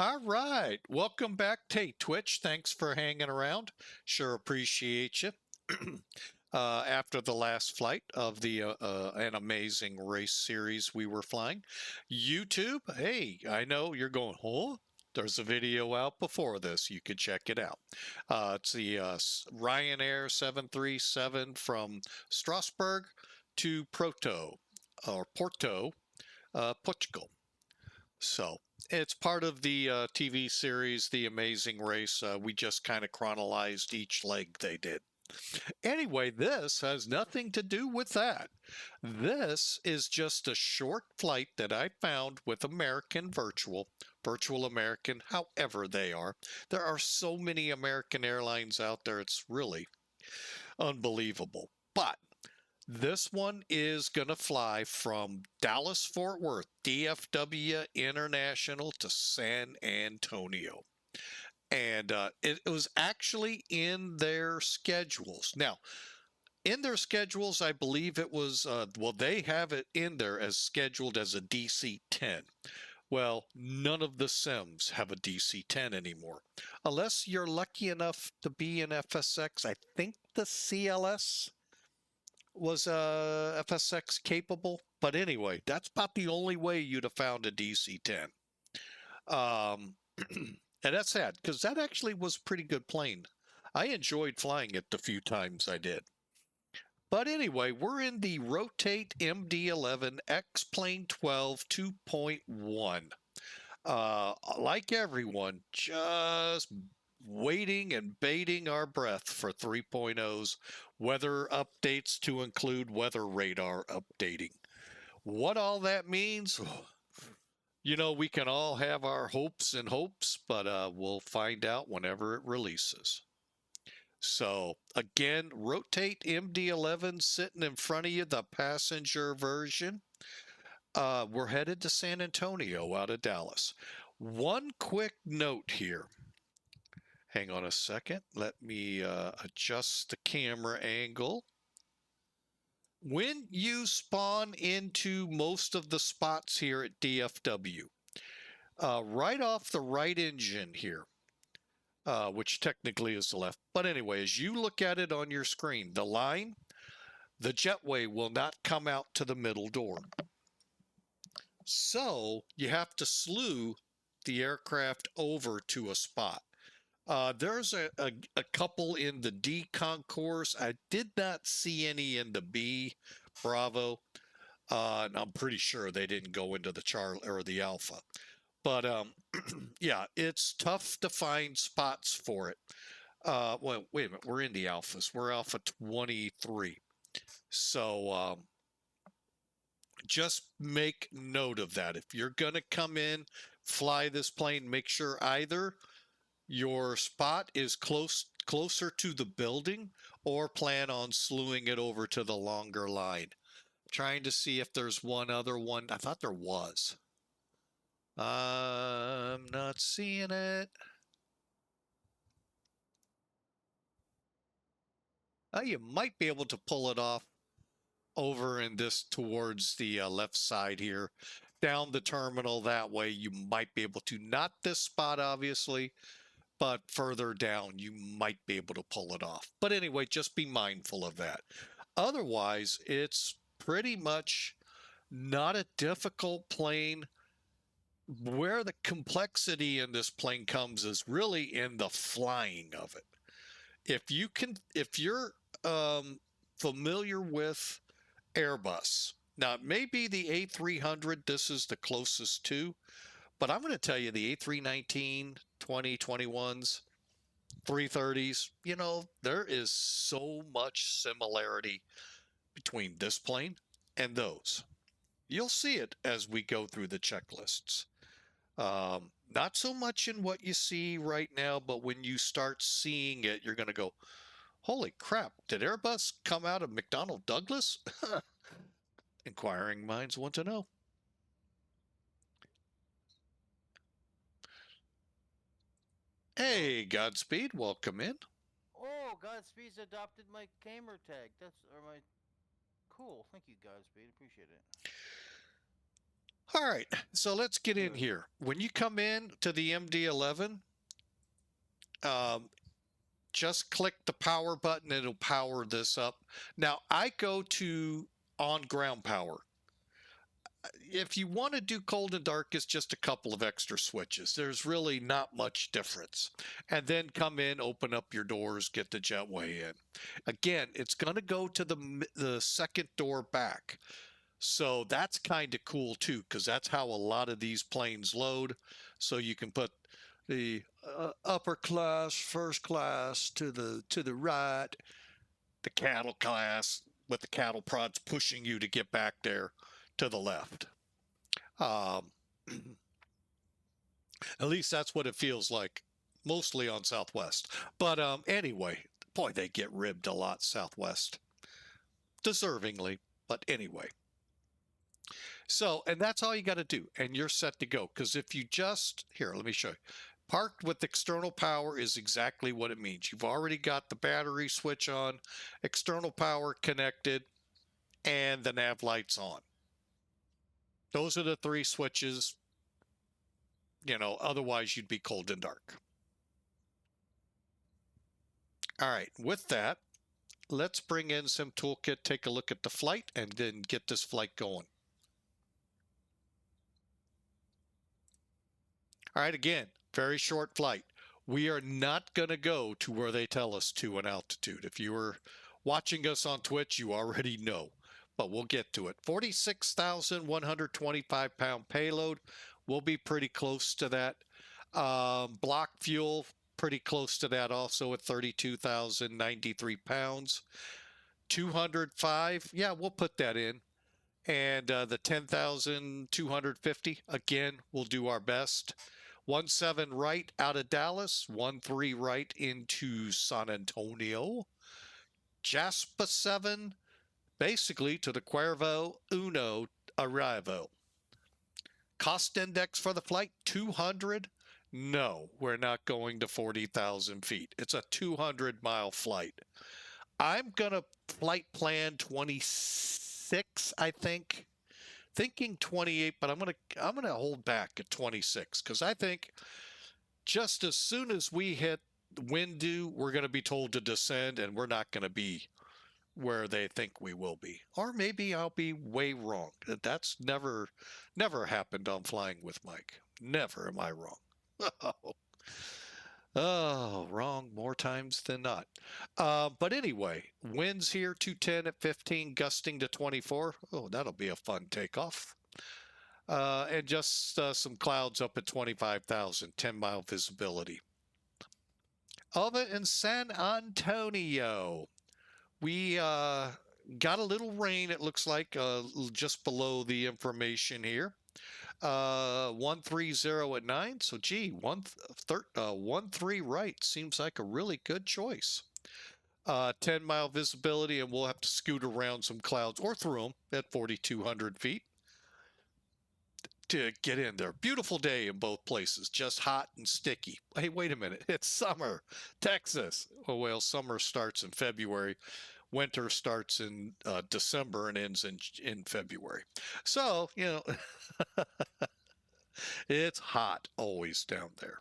All right. Welcome back. Hey, Twitch. Thanks for hanging around. Sure appreciate you. After the last flight of the an amazing race series we were flying. YouTube, hey, I know you're going, huh? There's a video out before this. You could check it out. It's the Ryanair 737 from Strasbourg to Porto, Portugal. So it's part of the TV series, The Amazing Race. We just kind of chronologized each leg they did. Anyway, this has nothing to do with that. This is just a short flight that I found with American Virtual American, however they are. There are so many American Airlines out there, it's really unbelievable. But this one is going to fly from Dallas Fort Worth, DFW International, to San Antonio. And it was actually in their schedules. Now, in their schedules, I believe it was, well, they have it in there as scheduled as a DC-10. Well, none of the Sims have a DC-10 anymore. Unless you're lucky enough to be in FSX, I think the CLS was FSX capable. But anyway, that's about the only way you'd have found a DC-10. And that's sad because that actually was a pretty good plane. I enjoyed flying it the few times I did. But anyway, we're in the Rotate MD-11 XP12.2.1. Like everyone, just waiting and baiting our breath for 3.0's weather updates to include weather radar updating. What all that means, you know, we can all have our hopes, but we'll find out whenever it releases. So again, Rotate MD-11 sitting in front of you, the passenger version. We're headed to San Antonio out of Dallas. One quick note here. Hang on a second. Let me adjust the camera angle. When you spawn into most of the spots here at DFW, right off the right engine here, which technically is the left. But anyway, as you look at it on your screen, the line, the jetway will not come out to the middle door. So you have to slew the aircraft over to a spot. There's a couple in the D concourse. I did not see any in the B Bravo. And I'm pretty sure they didn't go into the Charlie or the Alpha. But yeah, it's tough to find spots for it. Well, wait a minute. We're in the Alphas. We're Alpha 23. So just make note of that. If you're going to come in, fly this plane, make sure either your spot is closer to the building or plan on slewing it over to the longer line. Trying to see if there's one other one. I thought there was. I'm not seeing it. You might be able to pull it off over in this towards the left side here. Down the terminal that way, you might be able to. Not this spot, obviously, but further down, you might be able to pull it off. But anyway, just be mindful of that. Otherwise, it's pretty much not a difficult plane. Where the complexity in this plane comes is really in the flying of it. If you're familiar with Airbus, now it may be the A300, this is the closest to, but I'm going to tell you the A319, 2021s, 330s, you know, there is so much similarity between this plane and those. You'll see it as we go through the checklists. Not so much in what you see right now, but when you start seeing it, you're going to go, holy crap, did Airbus come out of McDonnell Douglas? Inquiring minds want to know. Hey, Godspeed, welcome in. Oh, Godspeed's adopted my gamer tag. That's or my cool. Thank you, Godspeed. Appreciate it. All right, so let's get in here. When you come in to the MD-11, just click the power button. It'll power this up. Now, I go to on ground power. If you want to do cold and dark, it's just a couple of extra switches. There's really not much difference. And then come in, open up your doors, get the jetway in. Again, it's going to go to the second door back. So that's kind of cool too, because that's how a lot of these planes load. So you can put the upper class, first class to the right, the cattle class with the cattle prods pushing you to get back there to the left. At least that's what it feels like, mostly on Southwest. But anyway, boy, they get ribbed a lot, Southwest. Deservingly, but anyway. So, and that's all you got to do, and you're set to go. Because if you just, here, let me show you. Parked with external power is exactly what it means. You've already got the battery switch on, external power connected, and the nav lights on. Those are the three switches. You know, otherwise you'd be cold and dark. All right, with that, let's bring in some toolkit, take a look at the flight, and then get this flight going. All right, again, very short flight. We are not going to go to where they tell us to in altitude. If you were watching us on Twitch, you already know, but we'll get to it. 46,125 pound payload. We'll be pretty close to that. Block fuel, pretty close to that also at 32,093 pounds. 205, yeah, we'll put that in. And the 10,250, again, we'll do our best. 17 right out of Dallas, 13 right into San Antonio. Jasper 7, basically to the Cuervo Uno arrivo. Cost index for the flight, 200. No, we're not going to 40,000 feet. It's a 200-mile flight. I'm going to flight plan 26, I think. Thinking 28, but I'm gonna hold back at 26 because I think just as soon as we hit WINDU, we're going to be told to descend, and we're not going to be where they think we will be. Or maybe I'll be way wrong. That's never happened on Flying with Mike. Never am I wrong. Oh, wrong more times than not. But anyway, winds here 210 at 15, gusting to 24. Oh, that'll be a fun takeoff. And just some clouds up at 25,000, 10-mile visibility. Over in San Antonio, we got a little rain, it looks like, just below the information here. 130 at 9. So, gee, 13 right seems like a really good choice. 10-mile visibility, and we'll have to scoot around some clouds or through them at 4,200 feet to get in there. Beautiful day in both places, just hot and sticky. Hey, wait a minute. It's summer, Texas. Oh, well, summer starts in February. Winter starts in December and ends in February. So, you know, it's hot always down there.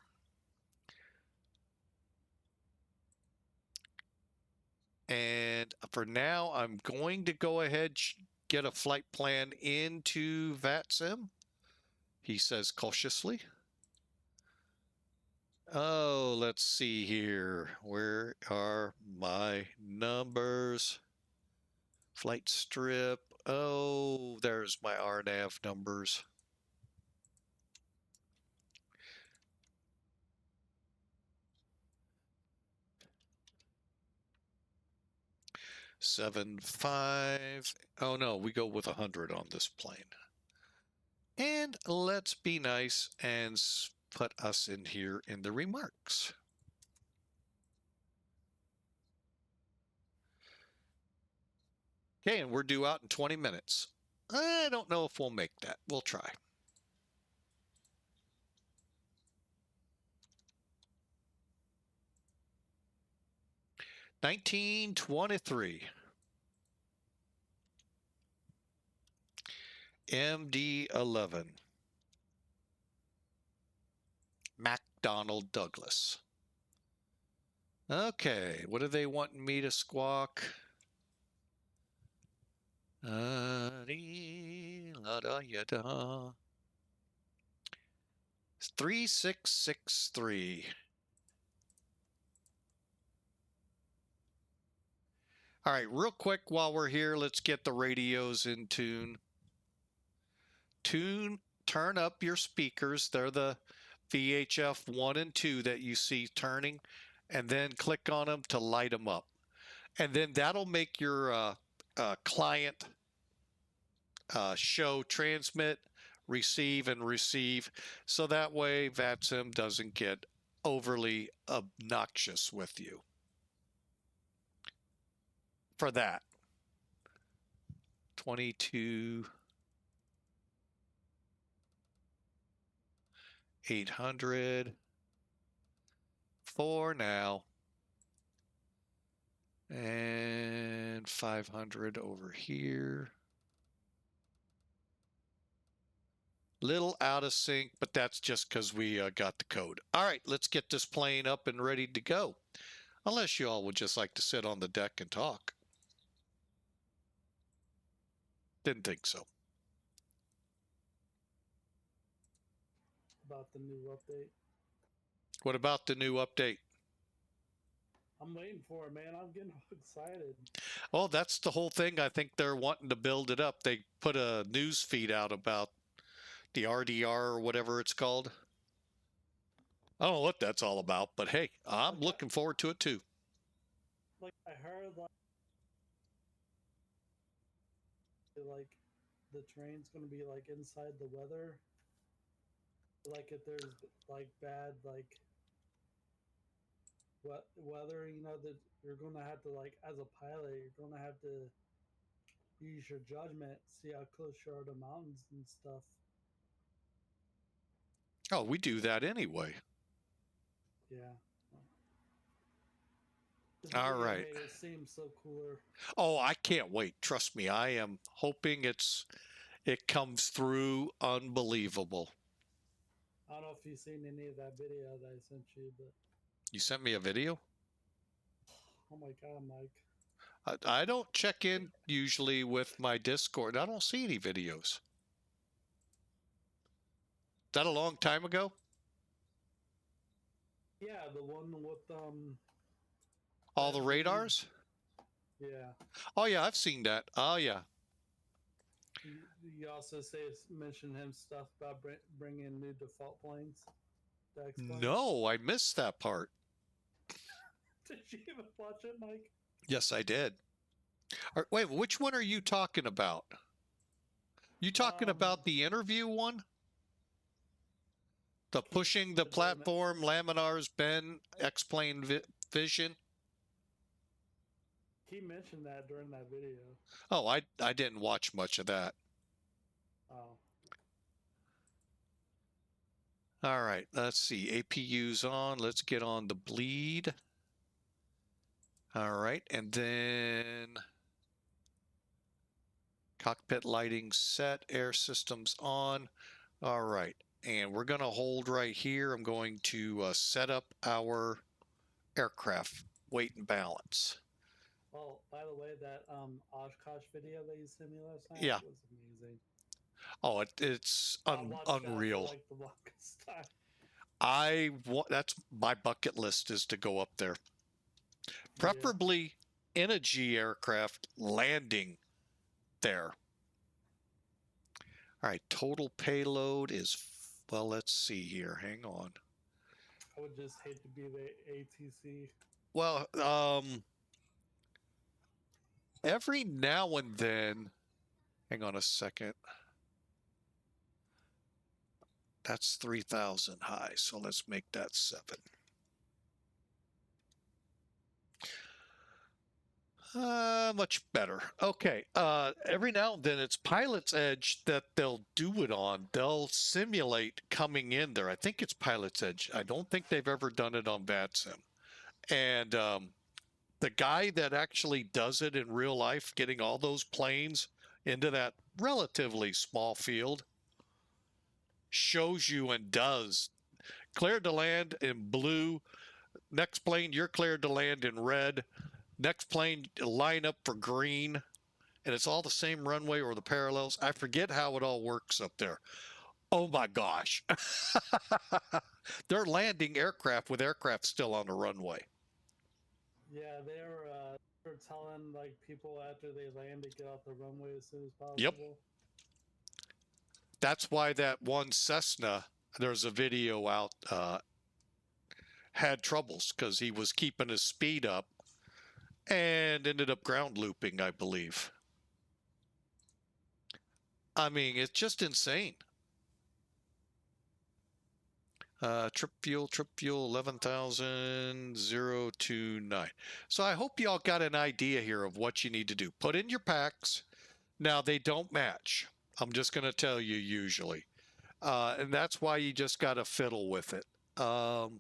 And for now, I'm going to go ahead, get a flight plan into VATSIM. He says cautiously. Oh, let's see here. Where are my numbers? Flight strip. Oh, there's my RNAV numbers. Seven, 5. Oh no, we go with 100 on this plane. And let's be nice and put us in here in the remarks. Okay, and we're due out in 20 minutes. I don't know if we'll make that. We'll try. $19.23. MD-11. Donald Douglas. Okay, what are they wanting me to squawk? 3663. All right, real quick while we're here, let's get the radios in tune. Turn up your speakers. They're the VHF 1 and 2 that you see turning, and then click on them to light them up. And then that'll make your client show transmit, receive, and receive. So that way VATSIM doesn't get overly obnoxious with you. For that, 22,800 for now, and 500 over here. Little out of sync, but that's just because we got the code. All right, let's get this plane up and ready to go. Unless you all would just like to sit on the deck and talk. Didn't think so. About the new update. What about the new update? I'm waiting for it, man. I'm getting excited. Oh, that's the whole thing. I think they're wanting to build it up. They put a news feed out about the RDR or whatever it's called. I don't know what that's all about, but hey, I'm looking forward to it too. Like I heard, like the train's gonna be like inside the weather. Like if there's like bad weather, you know, that you're gonna have to, like, as a pilot, you're gonna have to use your judgment, see how close you are to mountains and stuff. Oh, we do that anyway. Yeah. All right. Made it seem so cooler. Oh, I can't wait. Trust me, I am hoping it comes through unbelievable. I don't know if you've seen any of that video that I sent you, but You sent me a video? oh my god, Mike. I don't check in usually with my Discord. I don't see any videos. Is that a long time ago? Yeah, the one with All the radars? Yeah. Oh yeah, I've seen that. Oh yeah. You also mention him stuff about bringing new default planes. No, I missed that part. Did you even watch it, Mike? Yes, I did. Wait, which one are you talking about? You talking about the interview one? The pushing the platform, laminars, Ben, X-plane vision? He mentioned that during that video. Oh, I didn't watch much of that. Oh. All right, let's see. APU's on. Let's get on the bleed. All right, and then cockpit lighting set, air systems on. All right, and we're going to hold right here. I'm going to set up our aircraft weight and balance. Oh, by the way, that Oshkosh video that you sent me last night was amazing. Oh, it's unreal. That for, like, the longest time. That's my bucket list, is to go up there. Preferably in a G aircraft landing there. All right, total payload is, well, let's see here. Hang on. I would just hate to be the ATC. Well, every now and then, hang on a second. That's 3,000 high, so let's make that 7. Much better. Okay. Every now and then it's Pilot's Edge that they'll do it on. They'll simulate coming in there. I think it's Pilot's Edge. I don't think they've ever done it on VATSIM. And the guy that actually does it in real life, getting all those planes into that relatively small field, shows you and does cleared to land in blue. Next plane, you're cleared to land in red. Next plane, line up for green. And it's all the same runway or the parallels. I forget how it all works up there. Oh my gosh. They're landing aircraft with aircraft still on the runway. Yeah, they're telling like people after they land to get off the runway as soon as possible. Yep. That's why that one Cessna, there's a video out, had troubles because he was keeping his speed up and ended up ground looping, I believe. I mean, it's just insane. Trip fuel, 11,029. So I hope y'all got an idea here of what you need to do. Put in your packs. Now, they don't match. I'm just going to tell you usually. And that's why you just got to fiddle with it. Oh,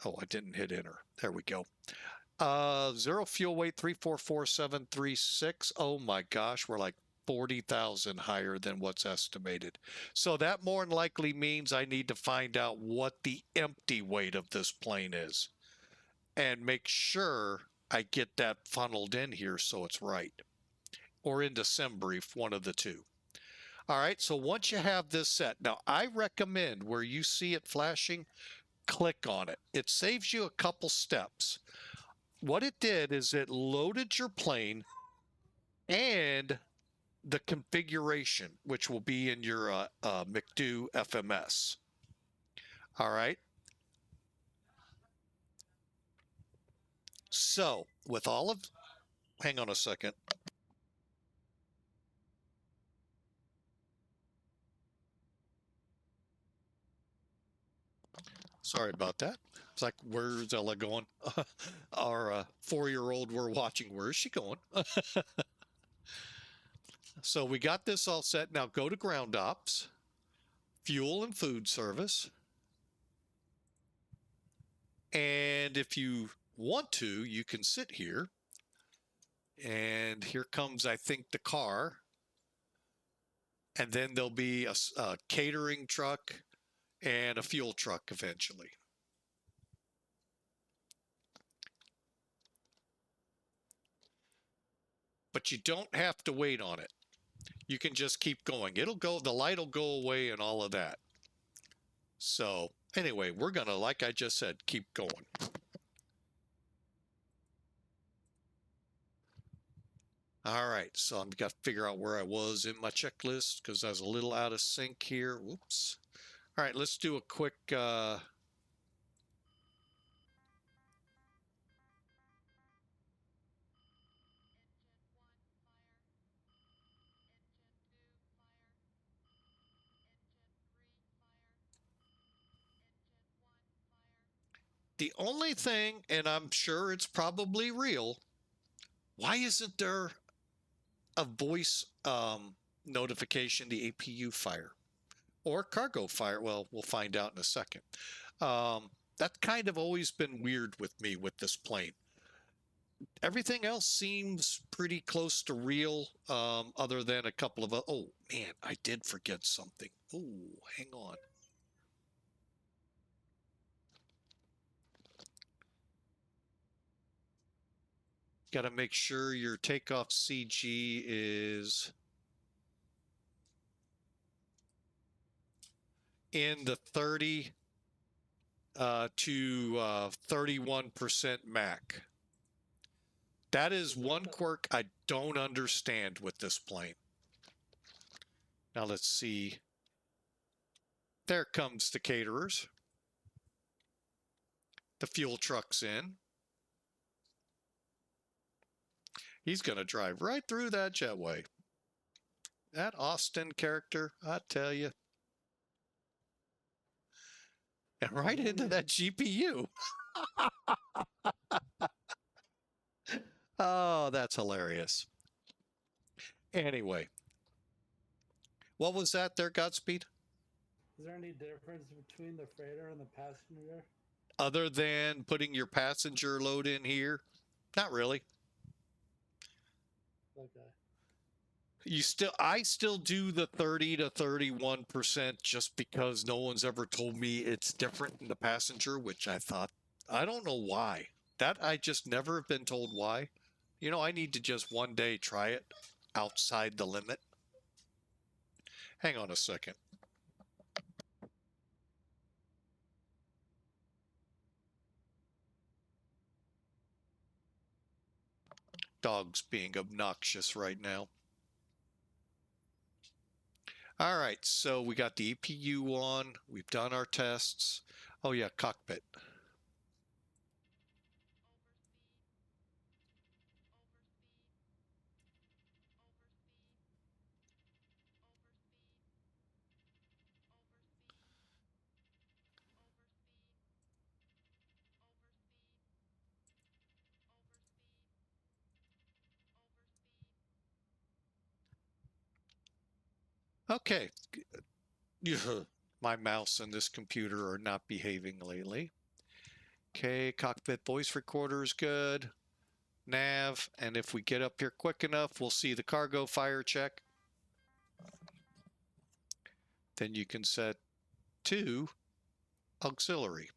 I didn't hit enter. There we go. Zero fuel weight, 344,736. Oh my gosh, we're like 40,000 higher than what's estimated. So that more than likely means I need to find out what the empty weight of this plane is and make sure I get that funneled in here so it's right, or into SimBrief, one of the two. All right, so once you have this set, now I recommend where you see it flashing, click on it. It saves you a couple steps. What it did is it loaded your plane and the configuration, which will be in your McDo FMS. All right. So with all of, hang on a second. Sorry about that. It's like, where's Ella going? Our 4-year-old we're watching, where is she going? So we got this all set. Now go to ground ops, fuel and food service. And if you want to, you can sit here. And here comes, I think, the car. And then there'll be a catering truck and a fuel truck eventually. But you don't have to wait on it. You can just keep going. It'll go, the light will go away and all of that. So anyway, we're going to, like I just said, keep going. All right, so I've got to figure out where I was in my checklist because I was a little out of sync here. Whoops. All right, let's do a quick the only thing, and I'm sure it's probably real, why isn't there a voice notification, the APU fire or cargo fire? Well, we'll find out in a second. That's kind of always been weird with me with this plane. Everything else seems pretty close to real, other than a couple of, oh man, I did forget something. Oh, hang on. Got to make sure your takeoff CG is in the 30 to 31% Mac. That is one quirk I don't understand with this plane. Now let's see. There comes the caterers. The fuel truck's in. He's going to drive right through that jetway. That Austin character, I tell you. And right into that GPU. Oh, that's hilarious. Anyway. What was that there, Godspeed? Is there any difference between the freighter and the passenger? Other than putting your passenger load in here? Not really. Okay. I still do the 30 to 31% just because no one's ever told me it's different in the passenger, which I thought, I don't know why. That I just never have been told why. You know, I need to just one day try it outside the limit. Hang on a second. Dog's being obnoxious right now. All right, so we got the EPU on. We've done our tests. Oh yeah, cockpit. Okay. My mouse and this computer are not behaving lately. Okay, cockpit voice recorder is good. Nav, and if we get up here quick enough, we'll see the cargo fire check. Then you can set to auxiliary.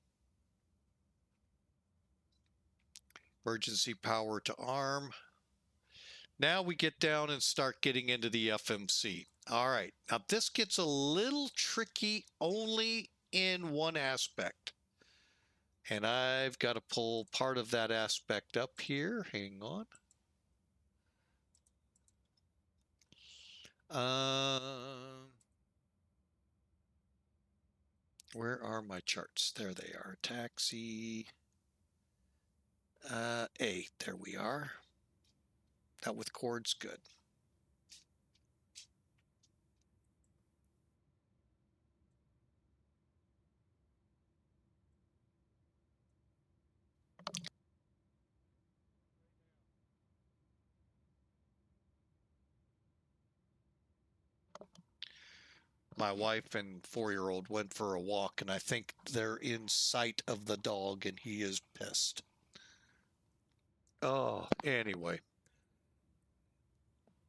Emergency power to arm. Now we get down and start getting into the FMC. All right, now this gets a little tricky only in one aspect. And I've got to pull part of that aspect up here. Hang on. Where are my charts? There they are. Taxi A. There we are. That with chords, good. My wife and 4-year-old went for a walk, and I think they're in sight of the dog, and he is pissed. Oh, anyway.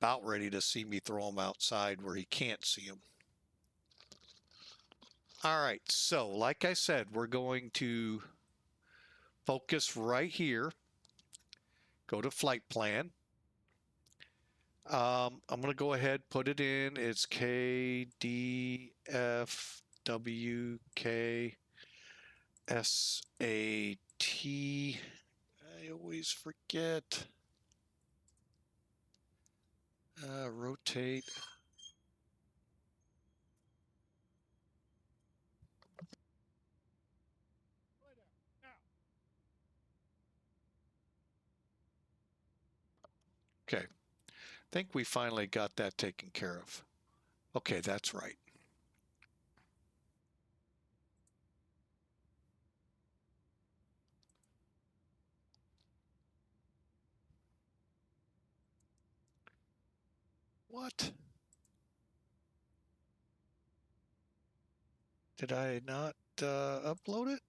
About ready to see me throw him outside where he can't see him. All right, so like I said, we're going to focus right here. Go to flight plan. I'm going to go ahead, put it in. It's KDFW KSAT. I always forget. Rotate. Okay. I think we finally got that taken care of. Okay, that's right. What? Did I not upload it?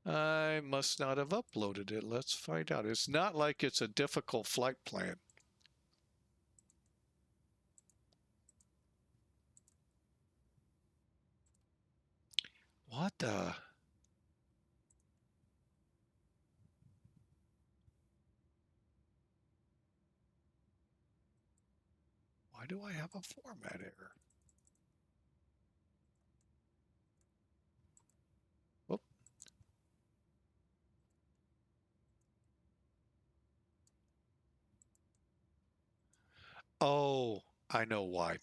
I must not have uploaded it. Let's find out. It's not like it's a difficult flight plan. What the? Why do I have a format error? Whoop. Oh, I know why.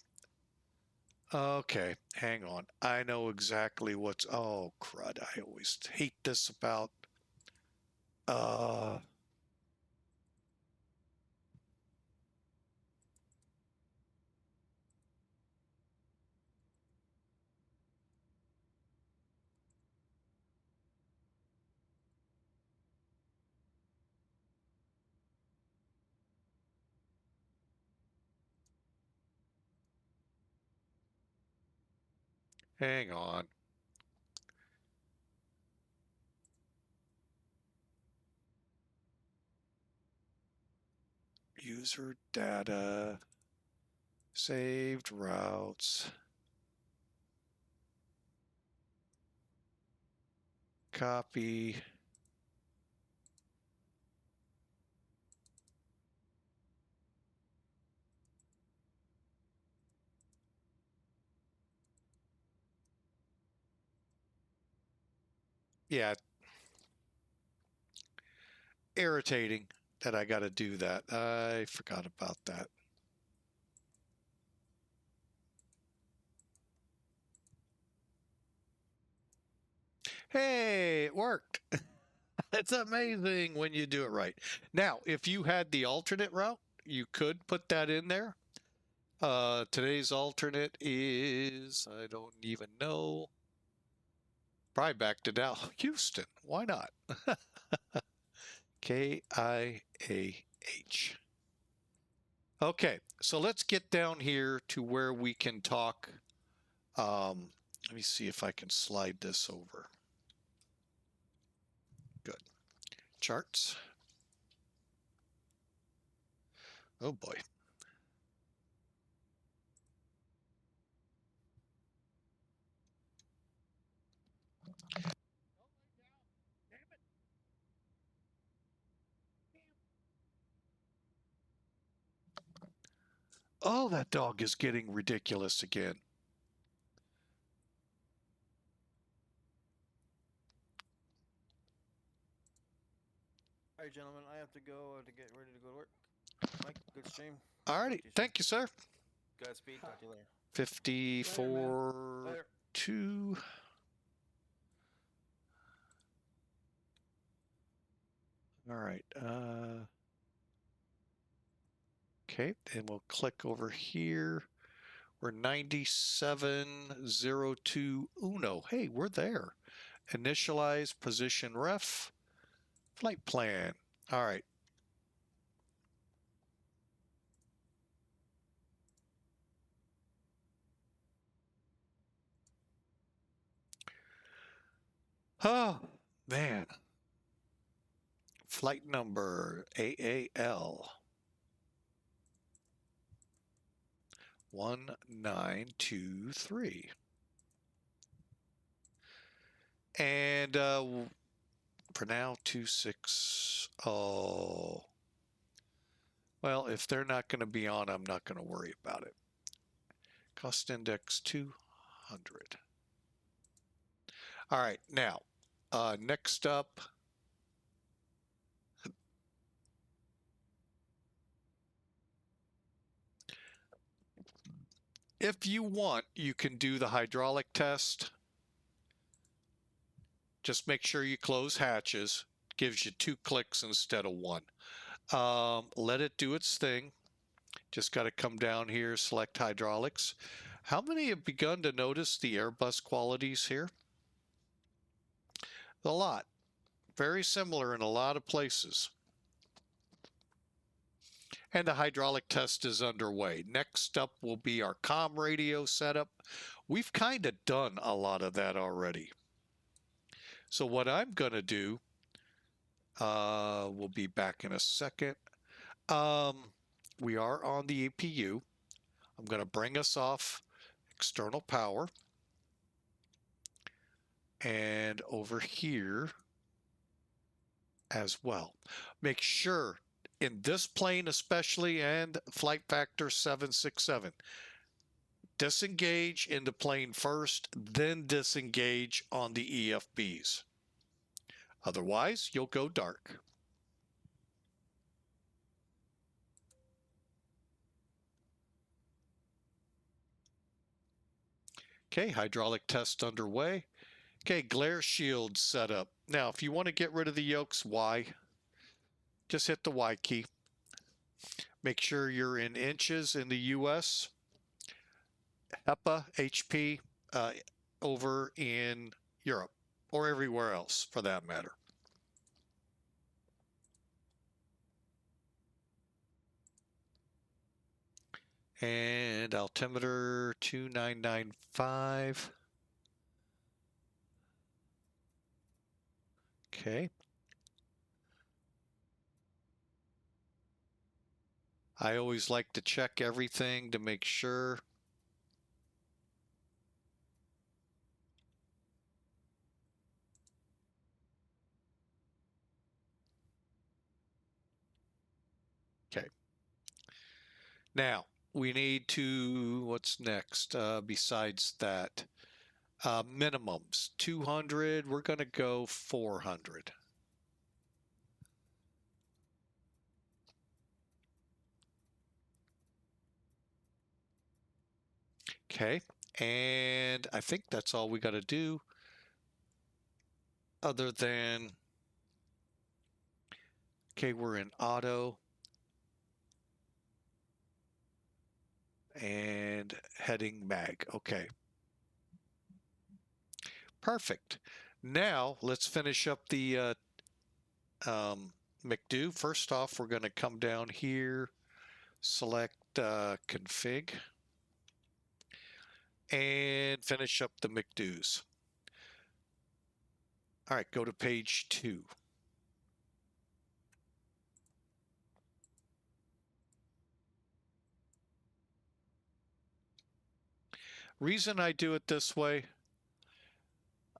Okay, hang on. I know exactly what's... Oh, crud. I always hate this about... Hang on. User data, saved routes, copy. Yeah, irritating that I got to do that. I forgot about that. Hey, it worked. It's amazing when you do it right. Now, if you had the alternate route, you could put that in there. Today's alternate is, I don't even know. Probably back to now, Houston. Why not? KIAH. Okay, so let's get down here to where we can talk. Let me see if I can slide this over. Good. Charts. Oh boy. Oh, that dog is getting ridiculous again. All right, gentlemen, I have to go to get ready to go to work. Mike, good stream. All righty. Thank you, sir. Godspeed. Talk to you later. 54 Later. 2. All right. Okay, and we'll click over here. We're 9702 Hey, we're there. Initialize position ref. Flight plan. All right. Oh, man. Flight number AAL 1923. And for now, 26. Oh. Well, if they're not going to be on, I'm not going to worry about it. Cost index 200. All right, now, next up, if you want, you can do the hydraulic test. Just make sure you close hatches. Gives you 2 clicks instead of 1. Let it do its thing. Just got to come down here, select hydraulics. How many have begun to notice the Airbus qualities here? A lot. Very similar in a lot of places. And the hydraulic test is underway. Next up will be our comm radio setup. We've kind of done a lot of that already. So what I'm going to do, we'll be back in a second. We are on the APU. I'm going to bring us off external power. And over here as well. Make sure in this plane especially, and flight factor 767, disengage in the plane first, then disengage on the EFBs. Otherwise, you'll go dark. Okay, hydraulic test underway. Okay, glare shield set up. Now, if you want to get rid of the yokes, Y. Just hit the Y key. Make sure you're in inches in the US. HEPA, HP, over in Europe, or everywhere else for that matter. And altimeter 2995. Okay. I always like to check everything to make sure. Okay. Now, we need to, what's next besides that? Minimums, 200, we're going to go 400. Okay, and I think that's all we got to do other than, okay, we're in auto and heading mag. Okay. Perfect. Now let's finish up the McDo. First off, we're going to come down here, select config, and finish up the McDo's. All right, go to page 2. Reason I do it this way,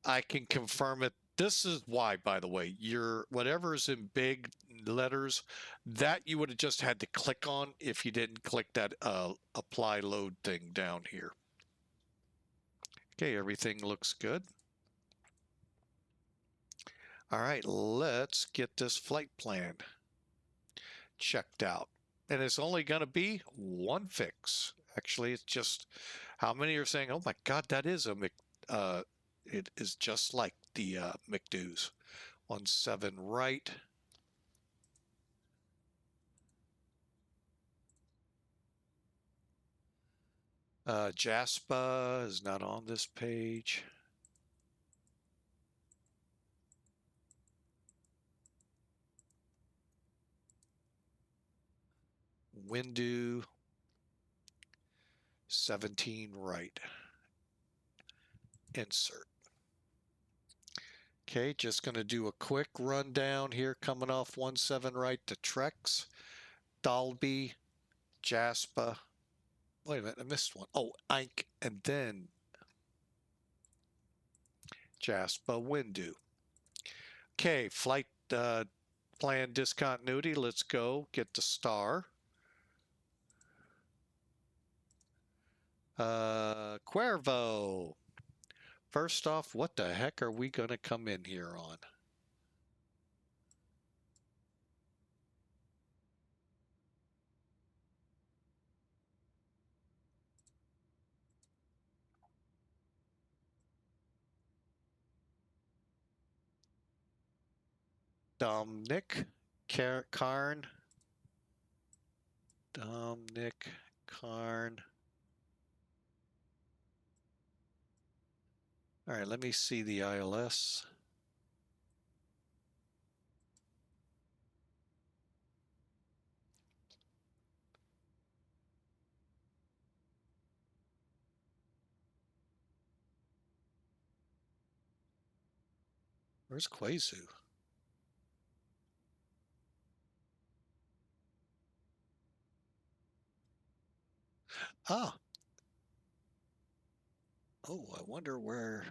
I can confirm it. This is why, by the way, your whatever is in big letters, that you would have just had to click on if you didn't click that apply load thing down here. Okay, everything looks good. All right, let's get this flight plan checked out. And it's only going to be one fix. Actually, it's just, how many are saying, oh my God, that is a it is just like the McDo's. 17 right. JASPA is not on this page. WINDU 17 right. Insert. Okay, just going to do a quick rundown here coming off 17 right to Trex, Dalby, JASPA. Wait a minute, I missed one. Oh, Inc. and then JASPA WINDU. Okay, flight plan discontinuity. Let's go get the star. Cuervo. First off, what the heck are we going to come in here on? Dominic Karn. Dominic Karn. All right, let me see the ILS. Where's Quazu? Ah. Oh, I wonder where.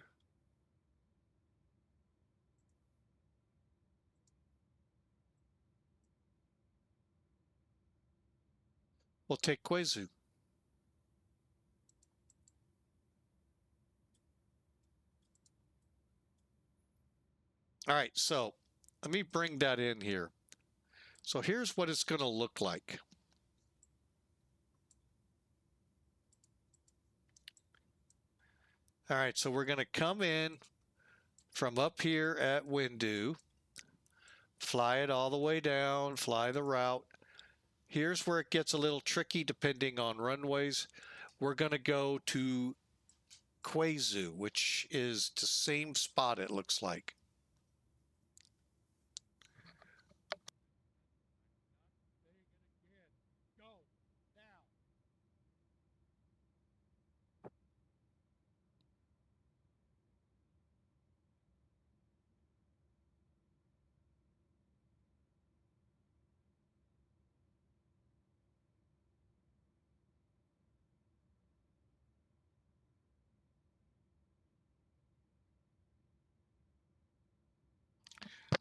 We'll take Quazu. All right, so let me bring that in here. So here's what it's going to look like. All right, so we're going to come in from up here at WINDU, fly it all the way down, fly the route. Here's where it gets a little tricky depending on runways. We're going to go to Quazu, which is the same spot it looks like.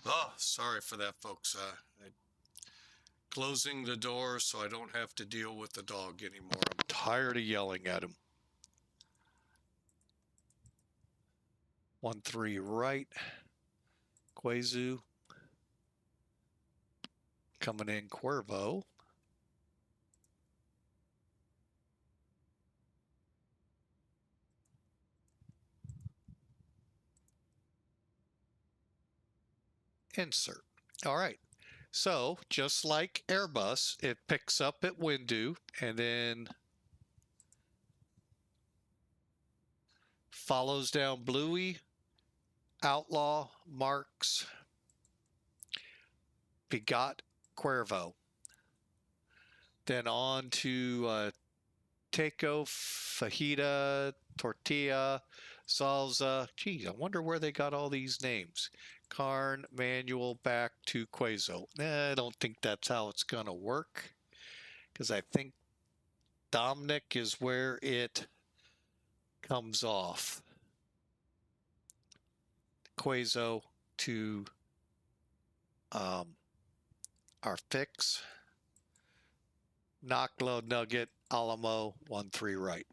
Oh, sorry for that, folks. Closing the door so I don't have to deal with the dog anymore. I'm tired of yelling at him. 13 right. Quazu. Coming in Cuervo. Insert. All right. So just like Airbus, it picks up at WINDU and then follows down Bluey, Outlaw, Marks, Begot, Cuervo. Then on to Taco, Fajita, Tortilla, Salsa. Geez, I wonder where they got all these names. Carn, Manual, back to Quazo. I don't think that's how it's going to work, because I think Dominic is where it comes off. Quazo to our fix. Knocklow, Nugget, Alamo, 13 right.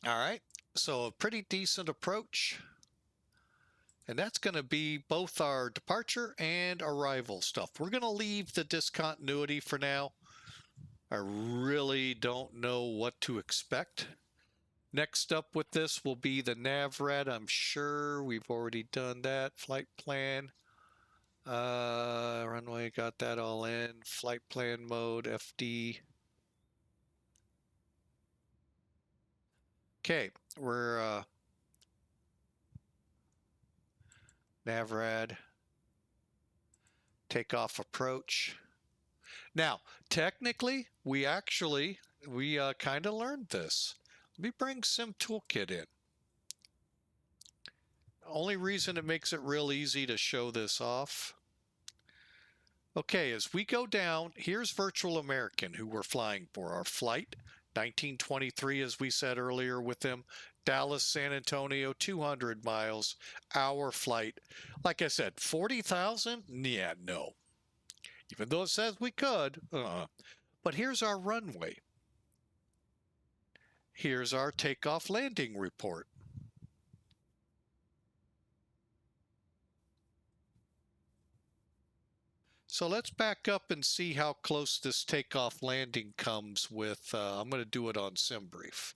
All right, so a pretty decent approach. And that's going to be both our departure and arrival stuff. We're going to leave the discontinuity for now. I really don't know what to expect. Next up with this will be the NAVRAD. I'm sure we've already done that. Flight plan. Runway, got that all in. Flight plan mode, FD. Okay, we're NAVRAD. Takeoff approach. Now, technically, we kind of learned this. Let me bring Sim Toolkit in. Only reason it makes it real easy to show this off. Okay, as we go down, here's Virtual American, who we're flying for. Our flight, 1923, as we said earlier with them. Dallas, San Antonio, 200 miles, hour flight. Like I said, 40,000? Yeah, no. Even though it says we could. But here's our runway. Here's our takeoff landing report. So let's back up and see how close this takeoff landing comes with, I'm going to do it on SimBrief.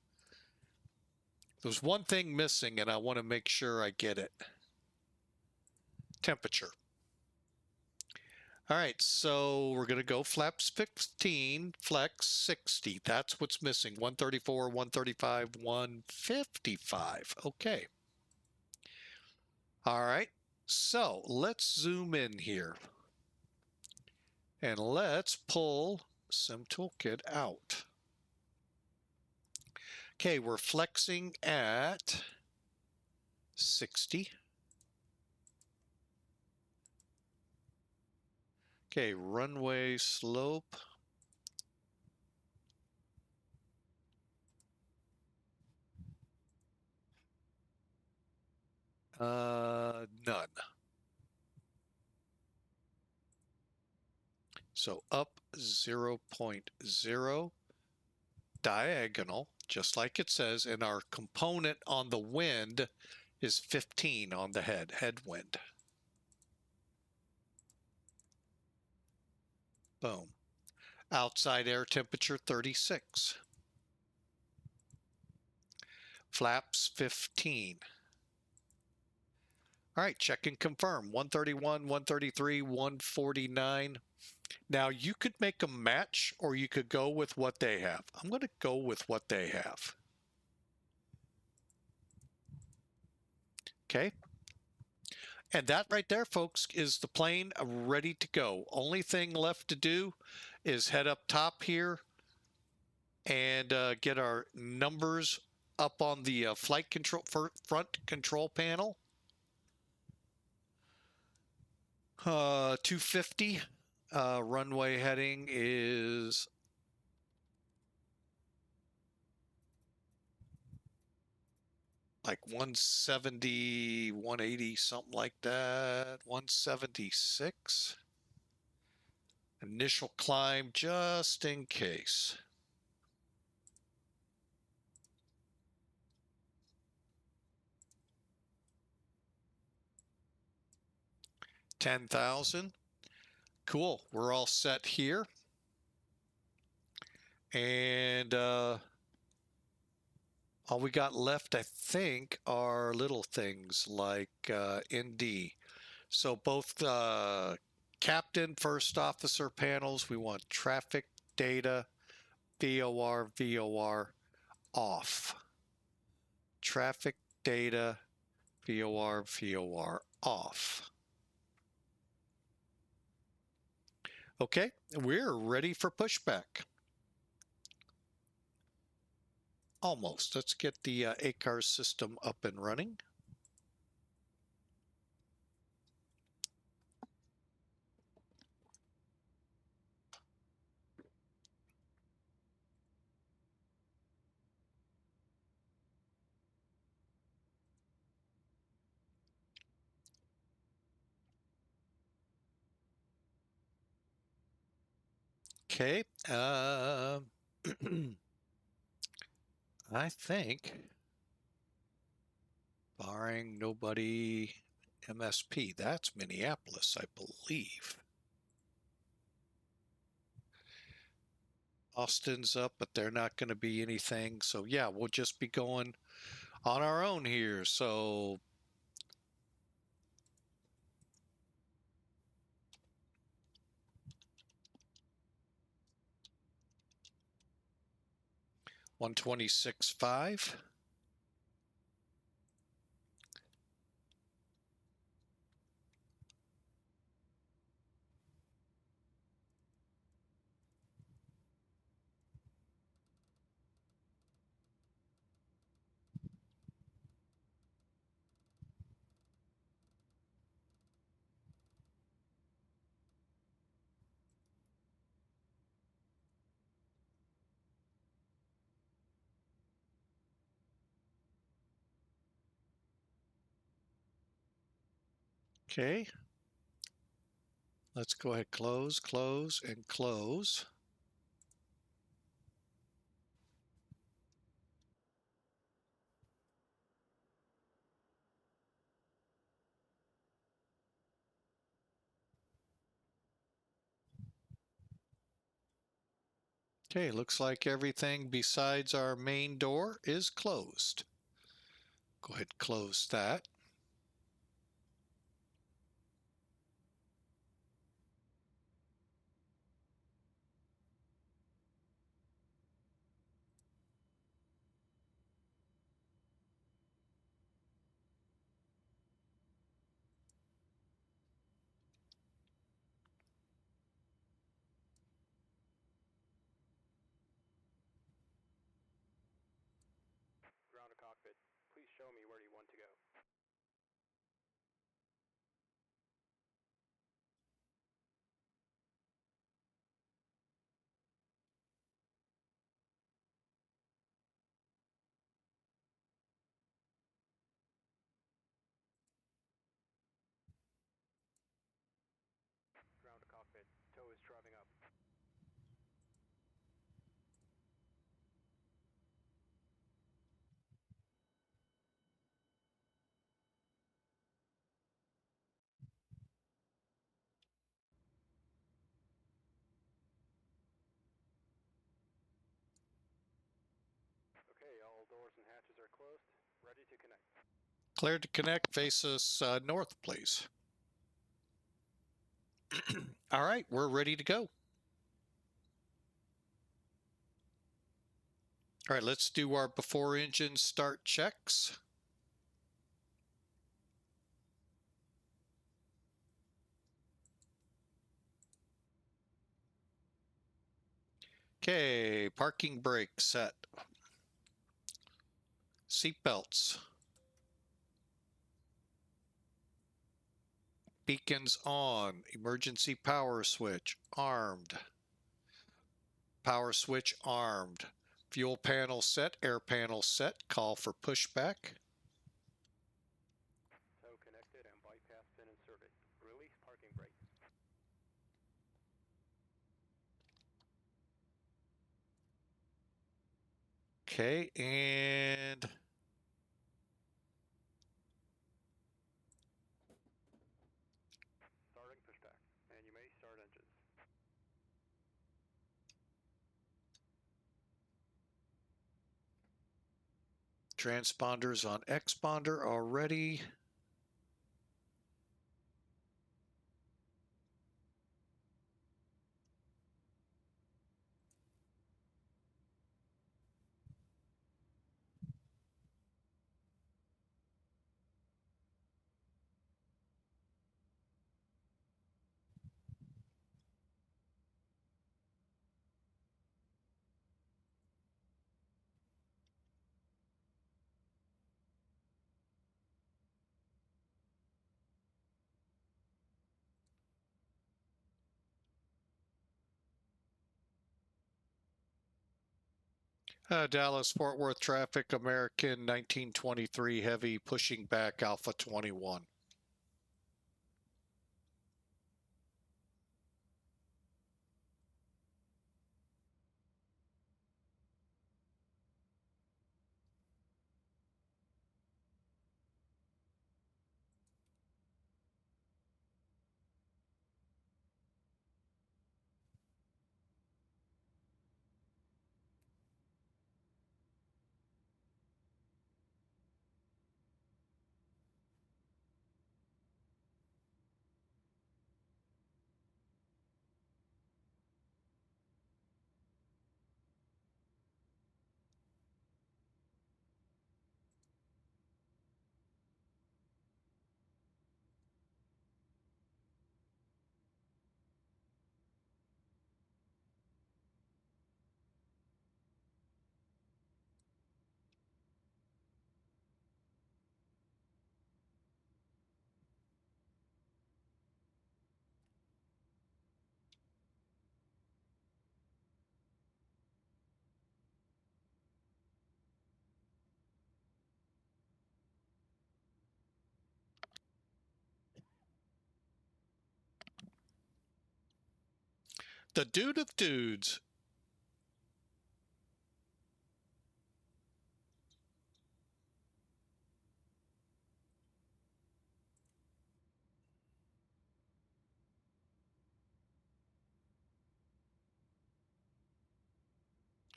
There's one thing missing and I want to make sure I get it. Temperature. All right, so we're going to go flaps 15, flex 60. That's what's missing. 134, 135, 155. Okay. All right, so let's zoom in here. And let's pull Sim Toolkit out. Okay, we're flexing at 60. Okay, runway slope. None. So up 0.0 diagonal, just like it says, and our component on the wind is 15 on the headwind. Boom. Outside air temperature 36. Flaps 15. All right, check and confirm. 131, 133, 149. Now you could make a match or you could go with what they have. I'm going to go with what they have. Okay. And that right there, folks, is the plane ready to go. Only thing left to do is head up top here and get our numbers up on the flight control front control panel. 250. Runway heading is like 170, 180, something like that. 176. Initial climb just in case. $10,000. Cool. We're all set here. And all we got left, I think, are little things like ND. So both captain, first officer panels, we want traffic data, VOR off. Traffic data, VOR off. Okay, we're ready for pushback. Almost. Let's get the ACAR system up and running. Okay. I think, barring nobody MSP, that's Minneapolis, I believe. Austin's up, but they're not going to be anything. So yeah, we'll just be going on our own here. So $126.5. Okay. Let's go ahead, close, close, and close. Okay, looks like everything besides our main door is closed. Go ahead, close that. Ground to cockpit. Please show me where you want to go. Ground to cockpit. Tow is driving up. Okay, all doors and hatches are closed. Ready to connect. Cleared to connect, face us north, please. All right, we're ready to go. All right, let's do our before engine start checks. Okay, parking brake set. Seat belts. Beacons on. Emergency power switch armed. Power switch armed. Fuel panel set, air panel set. Call for pushback. Okay, and Starting pushback, and you may start engines. transponders on Xponder already. Dallas Fort Worth traffic, American 1923 heavy pushing back Alpha 21. The dude of dudes.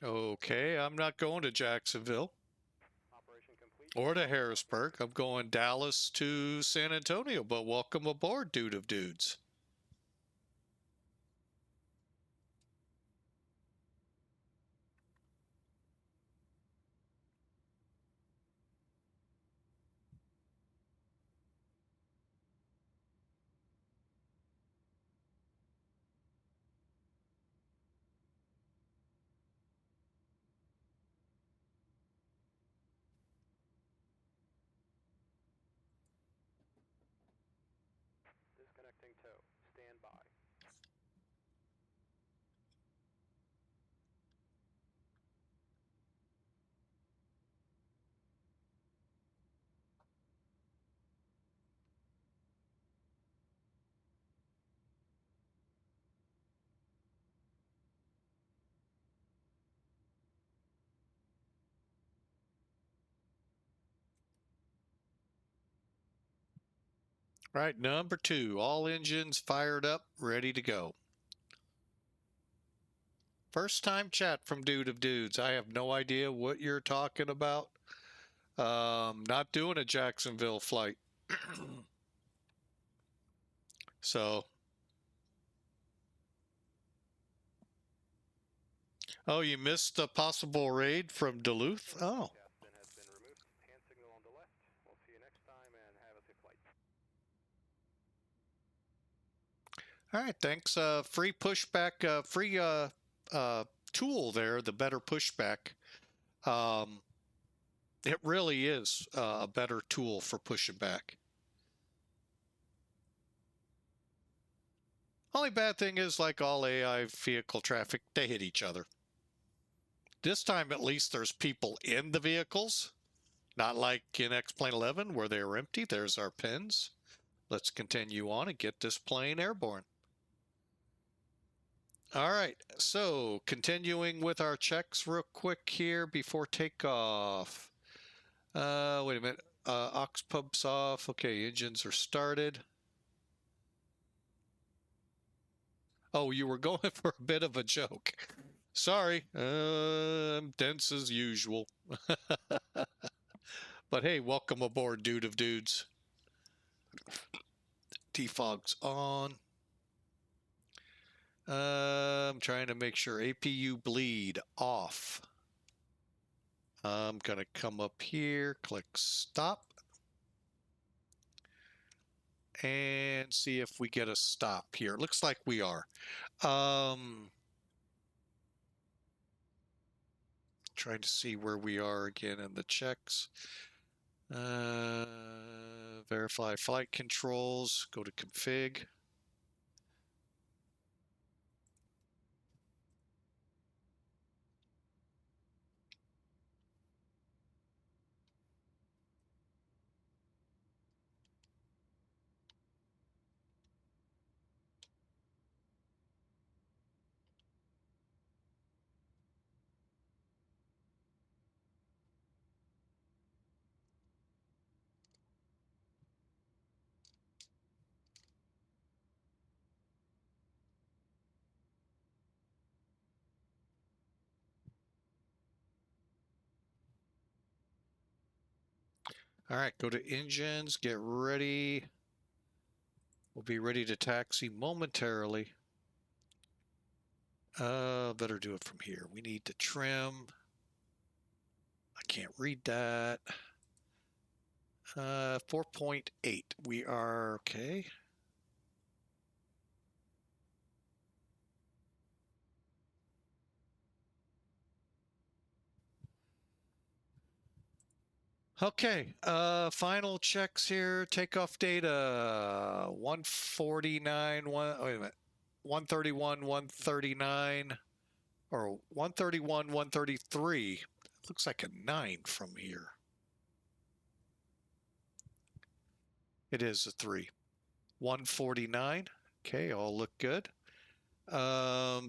Okay, I'm not going to Jacksonville Operation complete. or to Harrisburg. I'm going Dallas to San Antonio, but welcome aboard, dude of dudes. Disconnecting tow. Stand by. All right, number 2, all engines fired up, ready to go. First time chat from dude of dudes. I have no idea what you're talking about. Not doing a Jacksonville flight. So, oh, you missed a possible raid from Duluth? Oh, Captain has been removed. Hand signal on the left. We'll see you next time and have a safe flight. all right, thanks. Free pushback, free tool there, the better pushback. It really is a better tool for pushing back. Only bad thing is, like all AI vehicle traffic, they hit each other. This time, at least, there's people in the vehicles. Not like in XP12 where they were empty. There's our pins. Let's continue on and get this plane airborne. All right, so continuing with our checks real quick here before takeoff. Wait a minute. Aux pumps off. Okay, engines are started. Oh, you were going for a bit of a joke. Sorry, I'm dense as usual. But hey, welcome aboard, dude of dudes. Defog's on. I'm trying to make sure APU bleed off. I'm gonna come up here, click stop, and see if we get a stop here. Looks like we are. Trying to see where we are again in the checks. Verify flight controls, go to config. All right, go to engines, get ready. We'll be ready to taxi momentarily. Better do it from here. We need to trim. I can't read that. 4.8. We are okay. Okay, final checks here. Takeoff data 149, wait a minute. 131, 139, or 131, 133. Looks like a 9 from here. It is a 3. 149. Okay, all look good.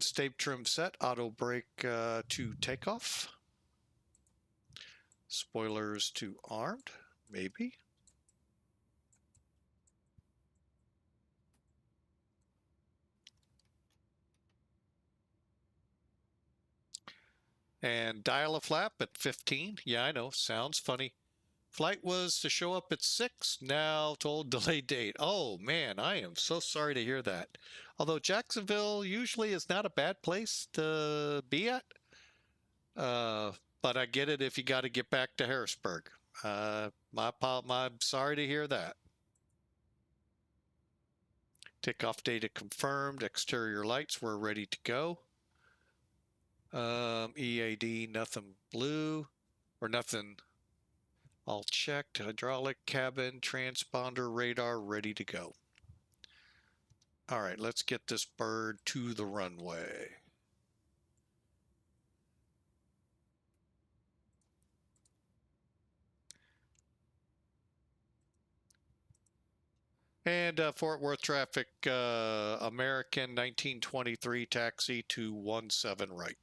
State trim set, auto brake to takeoff. Spoilers to armed, maybe. And dial a flap at 15. Yeah, I know, sounds funny. Flight was to show up at 6, now told delayed date. Oh man, I am so sorry to hear that. Although Jacksonville usually is not a bad place to be at. But I get it if you got to get back to Harrisburg. I'm sorry to hear that. Takeoff data confirmed. Exterior lights were ready to go. EAD, nothing blue or nothing. All checked. Hydraulic, cabin, transponder, radar ready to go. All right, let's get this bird to the runway. And Fort Worth traffic, American 1923 taxi to 17 right.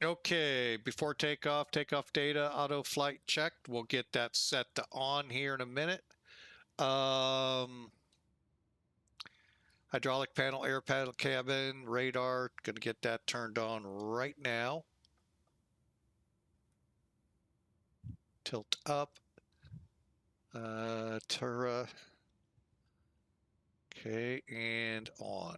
Okay, before takeoff data, auto flight checked. We'll get that set to on here in a minute. Hydraulic panel, air panel, cabin, radar, gonna get that turned on right now. Tilt up. Turra. Okay, and on.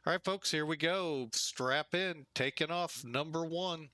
All right, folks, here we go. Strap in, taking off, number 1.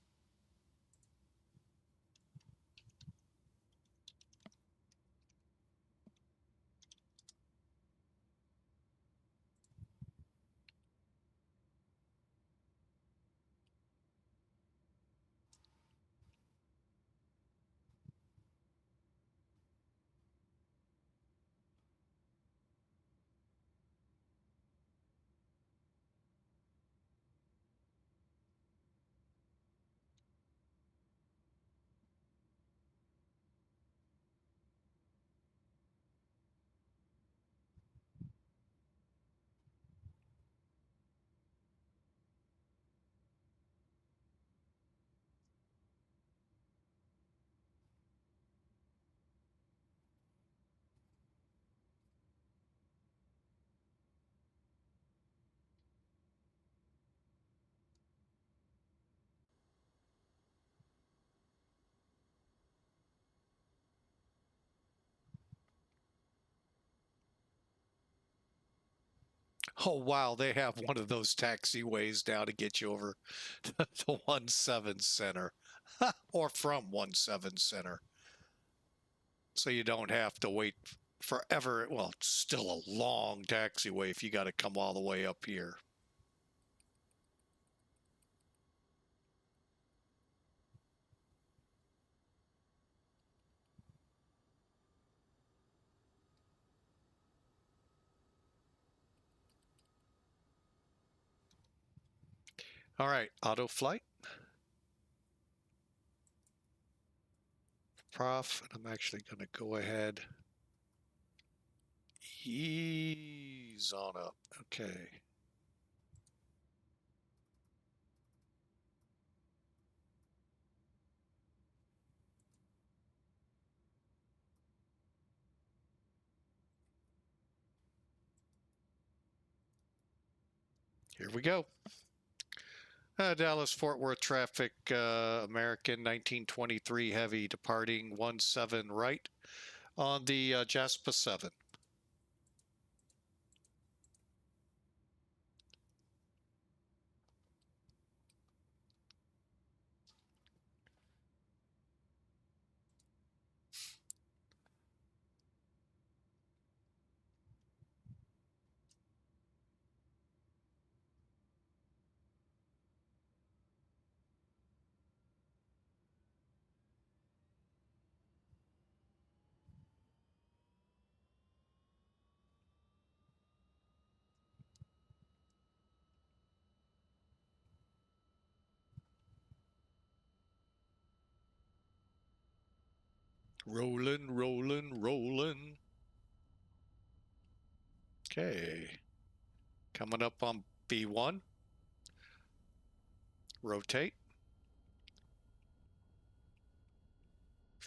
Oh, wow, they have one of those taxiways now to get you over to 17 Center or from 17 Center. So you don't have to wait forever. Well, it's still a long taxiway if you got to come all the way up here. All right, auto flight. Prof, and I'm actually going to go ahead. Ease on up. Okay. Here we go. Dallas Fort Worth traffic, American 1923 heavy departing 17 right on the Jasper 7. Rolling, rolling, rolling. Okay. Coming up on B1. Rotate.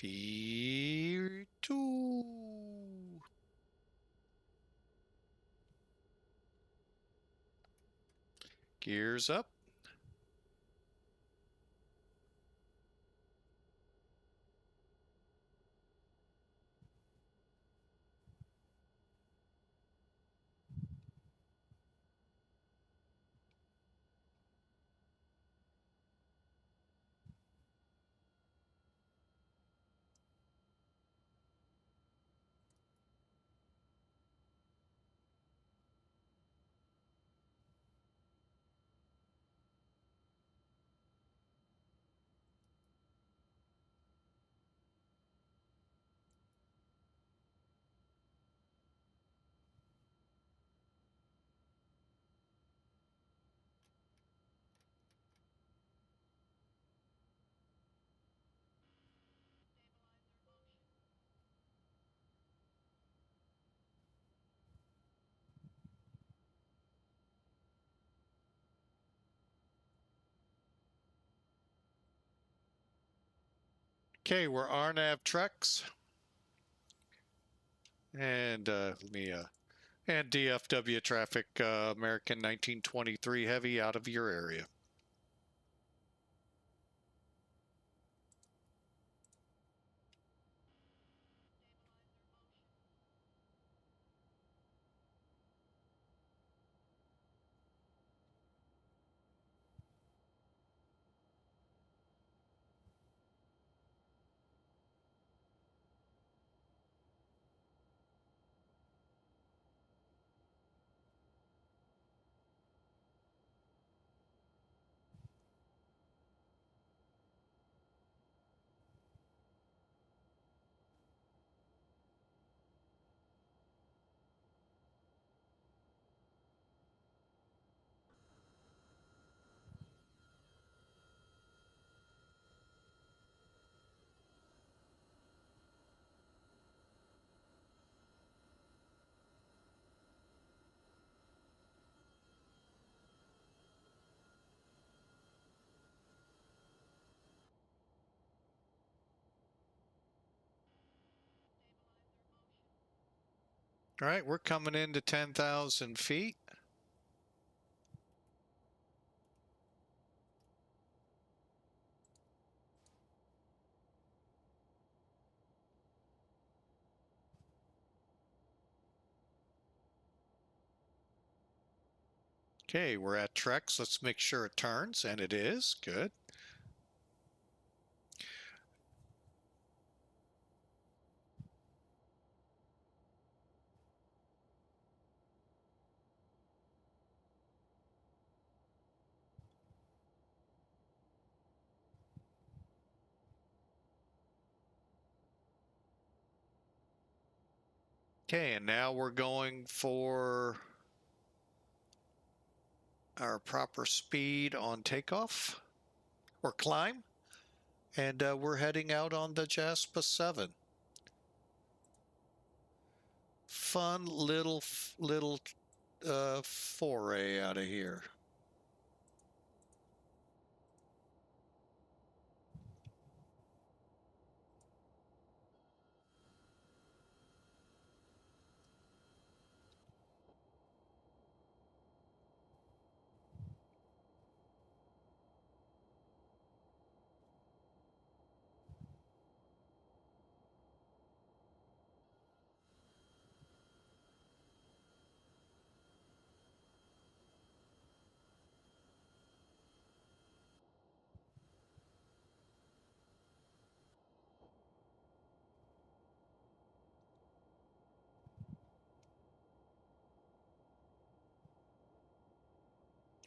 V2. Gears up. Okay, we're RNAV Trex. And let me and DFW traffic, American 1923 heavy out of your area. All right, we're coming into 10,000 feet. Okay, we're at Trex. Let's make sure it turns, and it is. Good. Okay, and now we're going for our proper speed on takeoff or climb. And we're heading out on the Jaspa 7. Fun little foray out of here.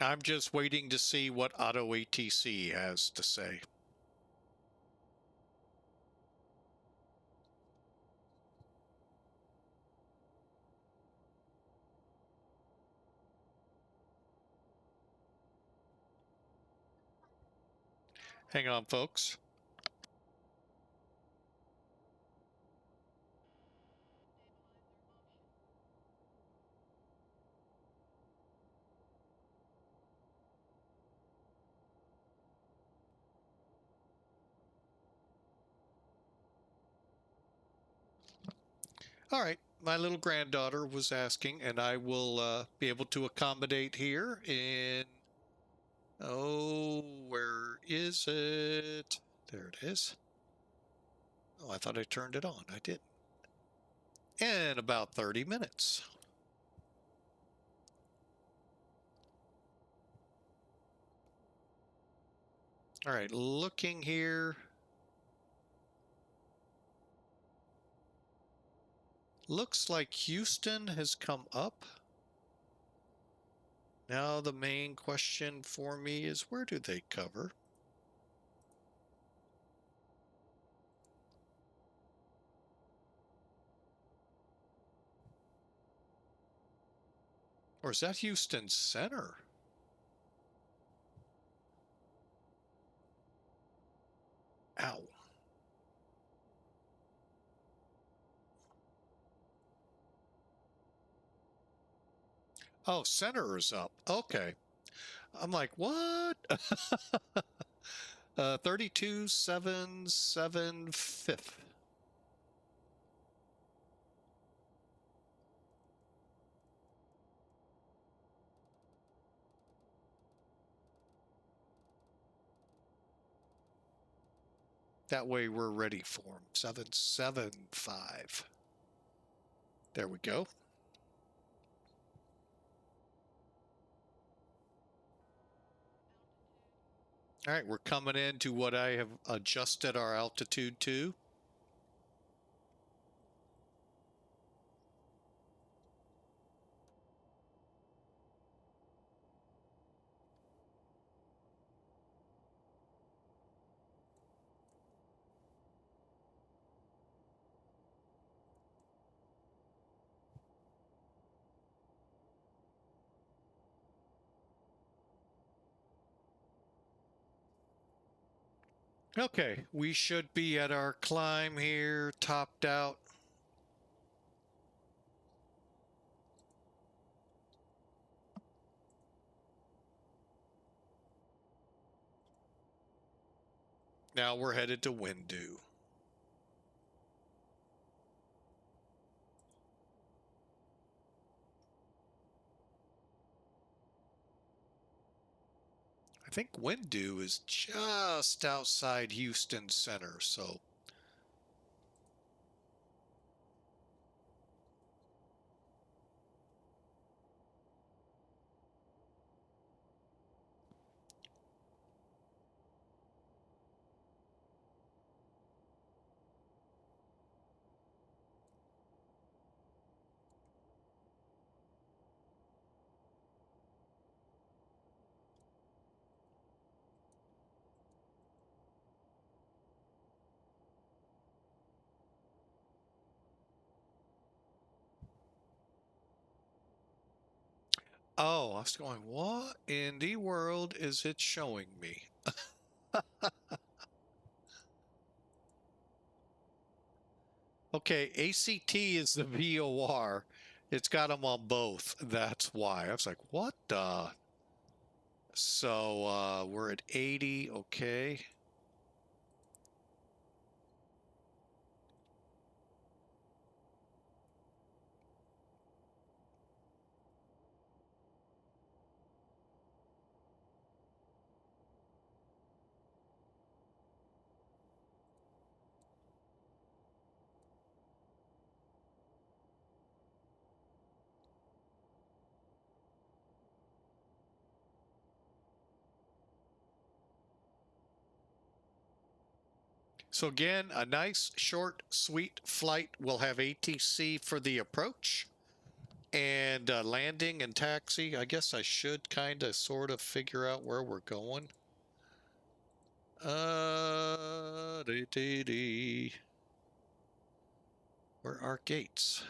I'm just waiting to see what Auto ATC has to say. Hang on, folks. All right, my little granddaughter was asking, and I will be able to accommodate here in, oh, where is it? There it is. Oh, I thought I turned it on. I didn't. In about 30 minutes. All right, looking here. Looks like Houston has come up. Now the main question for me is, where do they cover? Or is that Houston Center? Ow. Oh, Center is up. Okay. I'm like, what? 32,775. That way we're ready for them. 775. There we go. All right, we're coming into what I have adjusted our altitude to. Okay, we should be at our climb here, topped out. Now we're headed to WINDU. I think WINDU is just outside Houston Center, so oh, I was going, what in the world is it showing me? Okay, ACT is the VOR. It's got them on both. That's why. I was like, what the? So we're at 80. Okay. So again, a nice, short, sweet flight. We'll have ATC for the approach and landing and taxi. I guess I should kind of sort of figure out where we're going. Where are gates?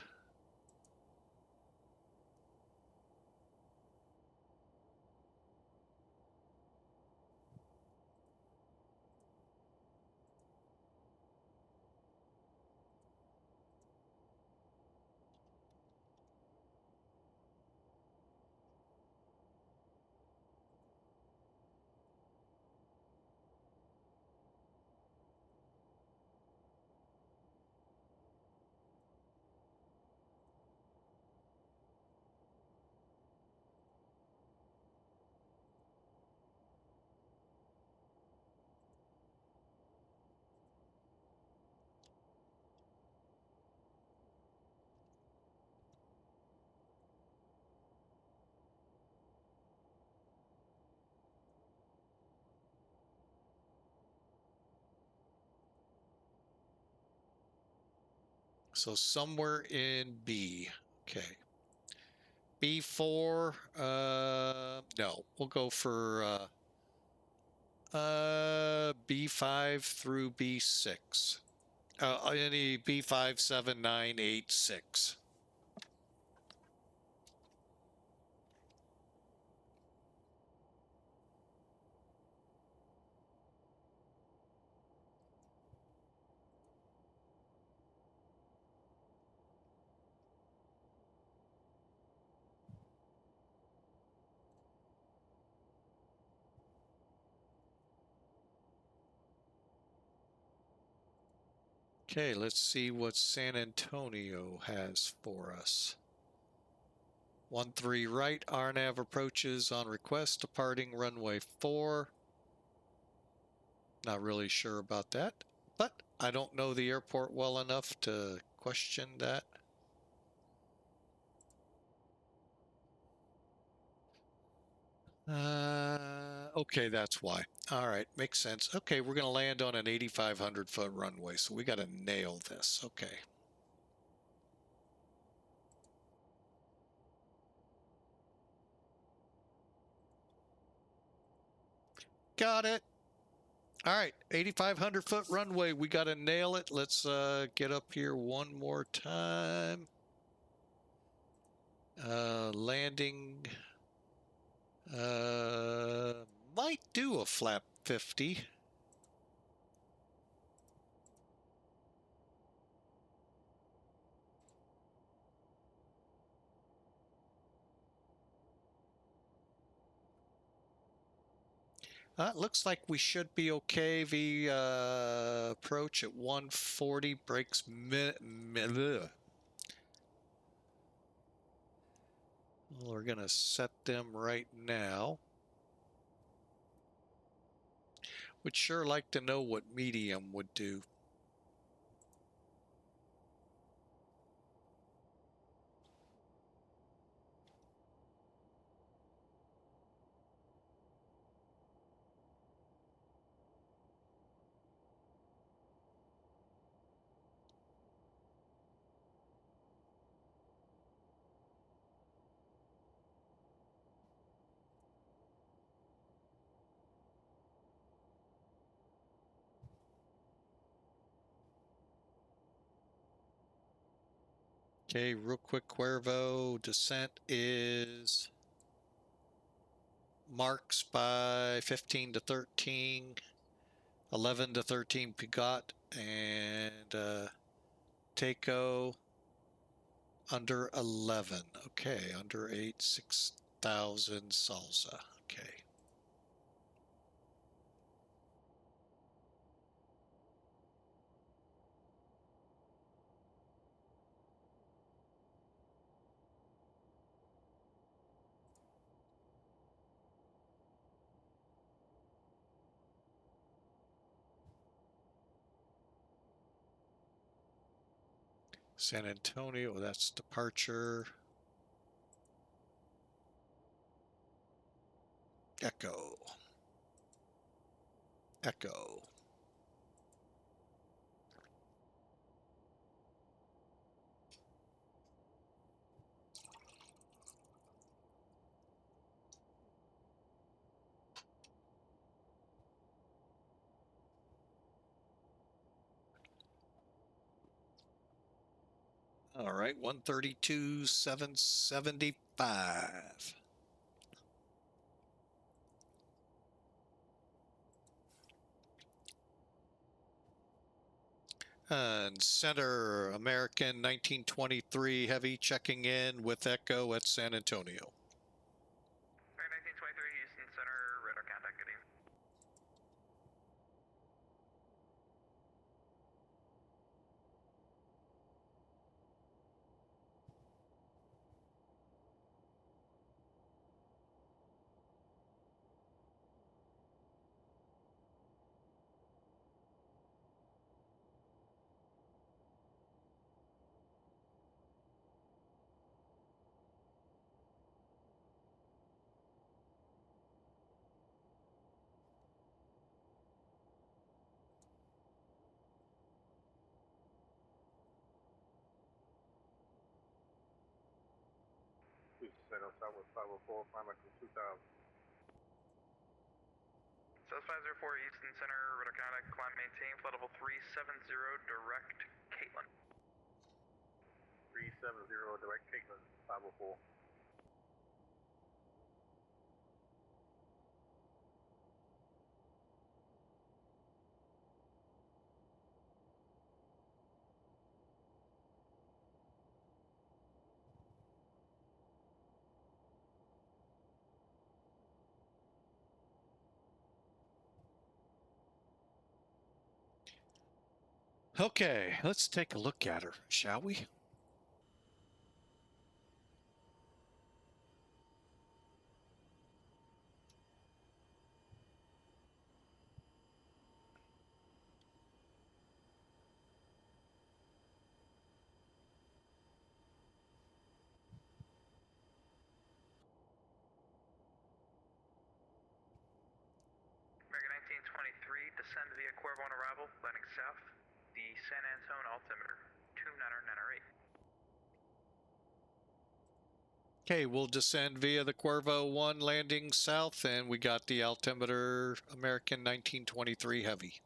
So somewhere in B. Okay. B4, no, we'll go for B5 through B6. Any B5, 7, 9, 8, 6. Okay, let's see what San Antonio has for us. 13 right, RNAV approaches on request, departing runway 4. Not really sure about that, but I don't know the airport well enough to question that. Okay, that's why. All right, makes sense. Okay, we're going to land on an 8,500 foot runway, so we got to nail this. Okay. Got it. All right, 8,500 foot runway. We got to nail it. Let's get up here one more time. Landing. Might do a flap 50. Looks like we should be okay. Approach at 140, brakes ugh. Well, we're going to set them right now. Would sure like to know what medium would do. Okay, real quick, Cuervo, descent is marks by 15 to 13, 11 to 13 Pigot, and Takeo under 11. Okay, under 8, 6,000 salsa. Okay. San Antonio, that's departure. Echo. Echo. All right, 132,775. And Center American 1923 Heavy checking in with Echo at San Antonio. 1923 Houston Center, radar contact, good evening. Houston Center, Southwest 504, climb to 2000. South 504 Houston Center, radar contact, climb maintain, flight level 370, direct Caitlin. 370, direct Caitlin, 504. Okay, let's take a look at her, shall we? American 1923, descend via Cuervo on arrival, landing south, the San Antone altimeter, 29er 908. Okay, we'll descend via the Cuervo 1 landing south, and we got the altimeter American 1923 heavy.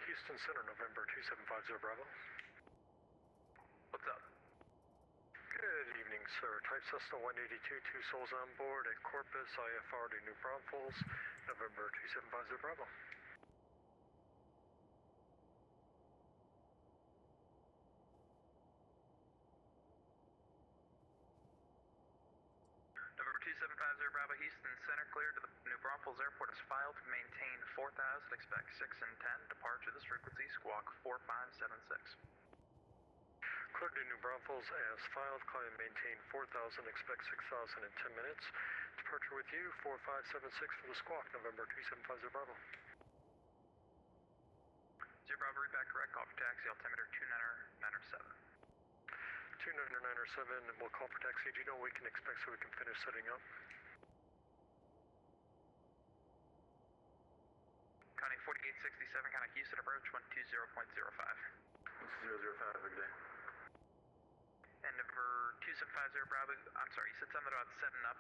Houston Center, November 2750 Bravo. What's up? Good evening, sir. Type Cessna 182, 2 souls on board at Corpus, IFR to New Braunfels, November 2750 Bravo. November 2750 Bravo, Houston Center, cleared to the New Braunfels Airport is filed. Maintain 4000, expect 6 and 10. Departure this frequency, squawk 4576. Cleared to New Braunfels as filed. Climb and maintain 4000, expect 6000 in 10 minutes. Departure with you, 4576 for the squawk, November 2750 Bravo. 0 Bravo, read back correct, call for taxi, altimeter 29er 907. 29er 907, we'll call for taxi. Do you know what we can expect so we can finish setting up? Connie 4867, Connie Houston, approach 120.05. 005, good day. And number 2750 Bravo, I'm sorry, you said something about setting up.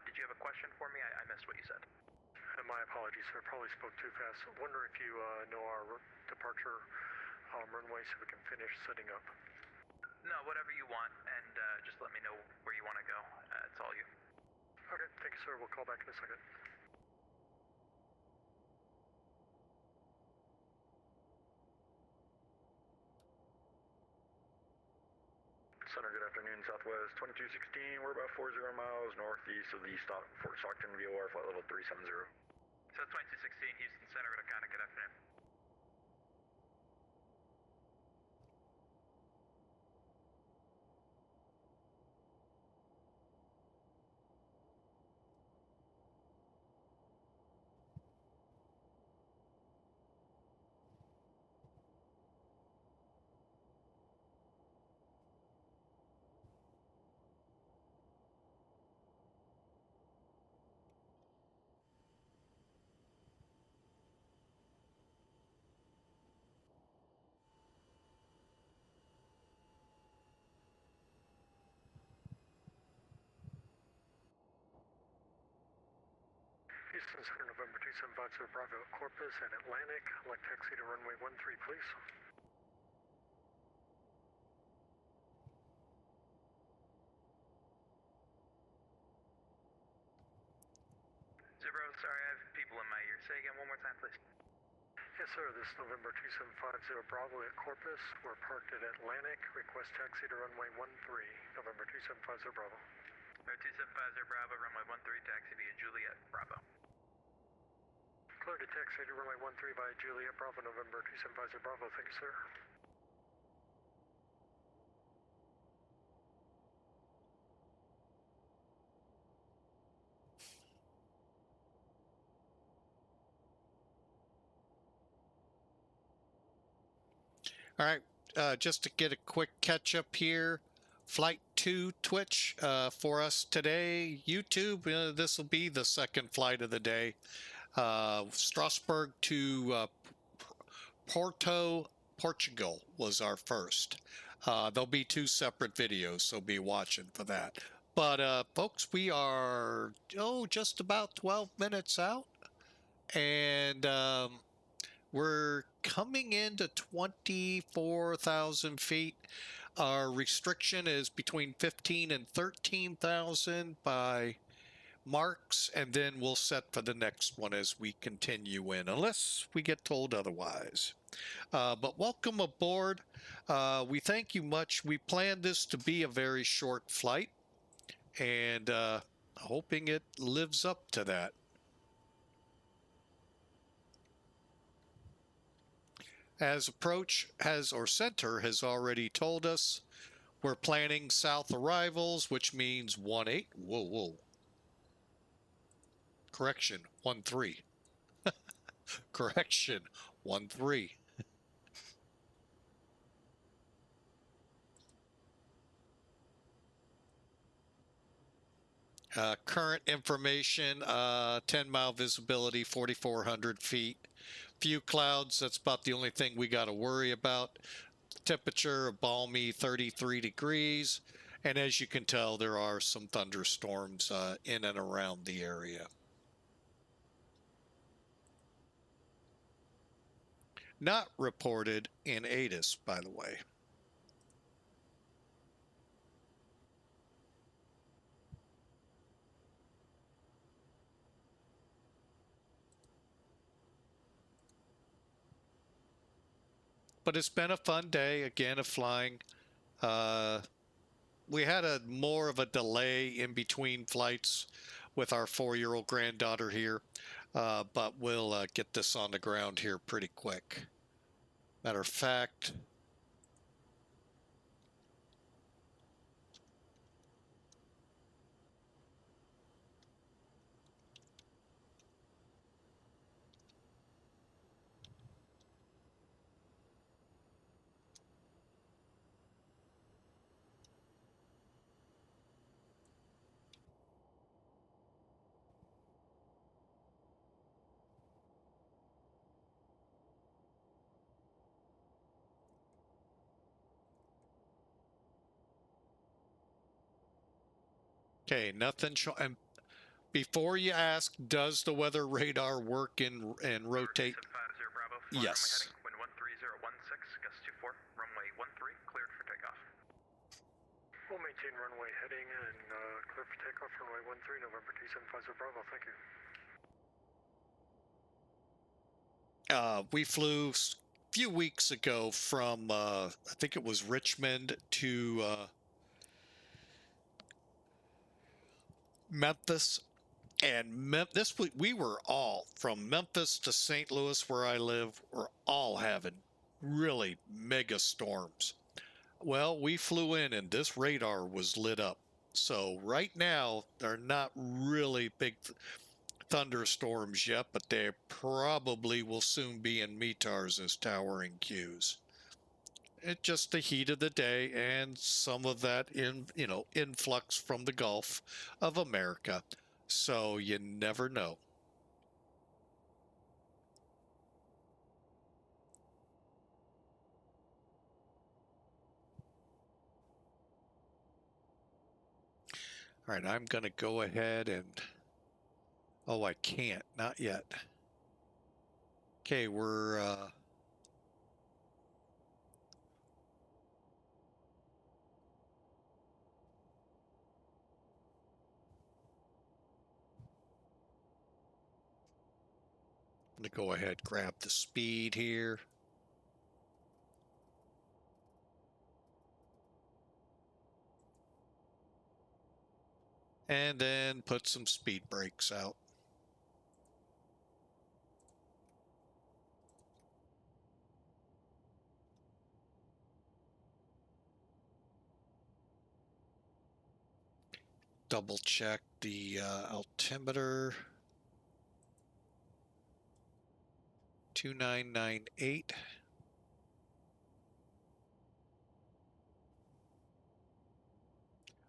Did you have a question for me? I missed what you said. My apologies, sir. Probably spoke too fast. Wonder if you know our departure runway so we can finish setting up. No, whatever you want, and just let me know where you want to go. It's all you. Okay, thank you, sir. We'll call back in a second. Center, good afternoon. Southwest 2216. We're about 40 miles northeast of the Fort Stockton VOR, flight level 370. So 2216 Houston Center, good afternoon. Houston Center, November 2750 Bravo, Corpus and Atlantic. Select taxi to runway 13, please. Zero, sorry, I have people in my ear. Say again one more time, please. Yes, sir. This is November 2750 Bravo at Corpus. We're parked at Atlantic. Request taxi to runway 13, November 2750 Bravo. November 2750 Bravo, runway 13, taxi via Juliet, Bravo. Clear to taxi to runway 13 via Juliet, Bravo, November 2750 Bravo. Thank you, sir. All right, just to get a quick catch up here, Flight 2 Twitch for us today. YouTube, this will be the second flight of the day. Strasbourg to Porto, Portugal was our first. There'll be two separate videos, so be watching for that. But folks, we are just about 12 minutes out, and we're coming into 24,000 feet. Our restriction is between 15 and 13,000 by marks, and then we'll set for the next one as we continue in, unless we get told otherwise. But welcome aboard. We thank you much. We planned this to be a very short flight, and hoping it lives up to that. As approach has or center has already told us, we're planning south arrivals, which means 1-8. Whoa. Correction, 1-3. Correction, 1-3. Current information, 10-mile visibility, 4,400 feet. Few clouds, that's about the only thing we got to worry about. Temperature, a balmy 33 degrees. And as you can tell, there are some thunderstorms in and around the area. Not reported in ATIS, by the way. But it's been a fun day, again, of flying. We had more of a delay in between flights with our 4-year-old granddaughter here, but we'll get this on the ground here pretty quick. Matter of fact, okay, nothing. And before you ask, does the weather radar work and rotate? 50 Bravo, Yes. runway heading, wind 13016, gust 24, runway 13, cleared for takeoff. We'll maintain runway heading and clear for takeoff, runway 13, November 2750 Bravo, thank you. We flew a few weeks ago from, I think it was Richmond to Memphis. And we were all, from Memphis to St. Louis, where I live, we're all having really mega storms. Well, we flew in and this radar was lit up. So right now, they're not really big thunderstorms yet, but they probably will soon be in METARs as towering Qs. It's just the heat of the day and some of that influx from the Gulf of America. So you never know. All right, I'm going to go ahead and... Oh, I can't. Not yet. Okay, we're... I'm going to go ahead, grab the speed here. And then put some speed brakes out. Double check the altimeter. 2998.